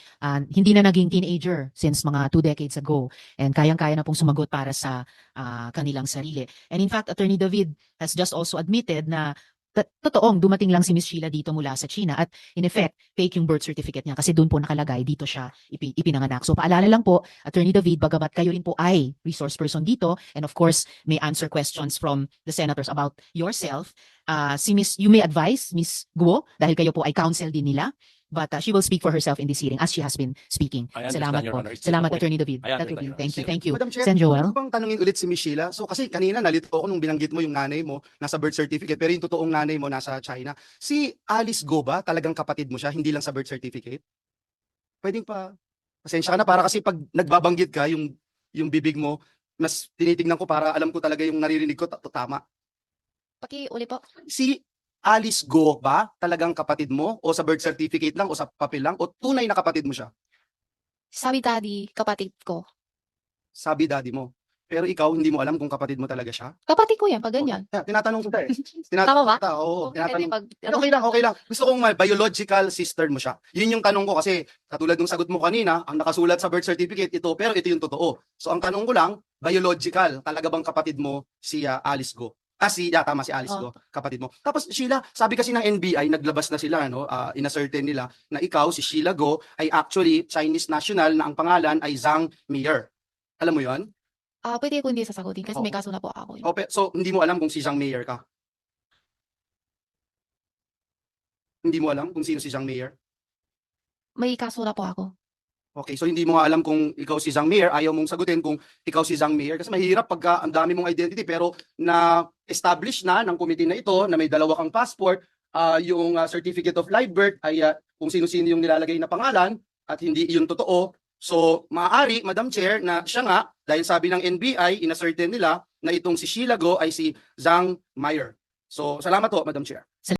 hindi na naging teenager since mga 2 decades ago. And kayang-kaya na pong sumagot para sa kanilang sarili. And in fact, Attorney David has just also admitted na totoong dumating lang si Miss Sheila dito mula sa China at in effect, fake yung birth certificate niya kasi doon po nakalagay, dito siya ipinanganak. So paalala lang po, Attorney David, bagamat kayo rin po ay resource person dito and of course, may answer questions from the senators about yourself, you may advise Miss Guo dahil kayo po ay counsel din nila. But she will speak for herself in this hearing as she has been speaking. I understand, Salamat Your po. Honor. It's Salamat, the point. Attorney David. I That would understand, be. Your Thank you. Honor. Thank you. Madam Chair, Sen Joel. Ano bang tanungin ulit si Ms. Sheila? So kasi kanina nalito ako nung binanggit mo yung nanay mo nasa birth certificate pero yung totoong nanay mo nasa China. Si Alice Go ba talagang kapatid mo siya, hindi lang sa birth certificate? Pwedeng pa, pasensya ka na para kasi pag nagbabanggit ka, yung bibig mo, mas tinitingnan ko para alam ko talaga yung naririnig ko, tama. Pakiuli po. Si Alice Go ba talagang kapatid mo o sa birth certificate lang o sa papel lang o tunay na kapatid mo siya? Sabi daddy, kapatid ko. Sabi daddy mo. Pero ikaw hindi mo alam kung kapatid mo talaga siya? Kapatid ko yan, pag ganyan. Tinatanong kita eh. Tama ba? Oo, Okay, tinatanong. pag, Okay lang, okay lang. Gusto kong biological sister mo siya. Yun yung tanong ko kasi katulad ng sagot mo kanina, ang nakasulat sa birth certificate ito, pero ito yung totoo. So ang tanong ko lang, biological, talaga bang kapatid mo si Alice Go? Tama si Alice Go, kapatid mo. Tapos Sheila, sabi kasi ng NBI, naglabas na sila, inascertain nila na ikaw, si Sheila Go, ay actually Chinese national na ang pangalan ay Zhang Meyer. Alam mo yon? pwede ko hindi sasagutin kasi may kaso na po ako. So hindi mo alam kung si Zhang Meyer ka? Hindi mo alam kung sino si Zhang Meyer? May kaso na po ako. Okay, so hindi mo nga alam kung ikaw si Zhang Meyer, ayaw mong sagutin kung ikaw si Zhang Meyer kasi mahirap pagka ang dami mong identity pero na-establish na ng committee na ito na may 2 kang passport, yung certificate of live birth ay kung sino-sino yung nilalagay na pangalan at hindi yun totoo. So, maaari, Madam Chair, na siya nga, dahil sabi ng NBI, inascertain nila na itong si Sheila Go ay si Zhang Meyer. So, salamat po, Madam Chair.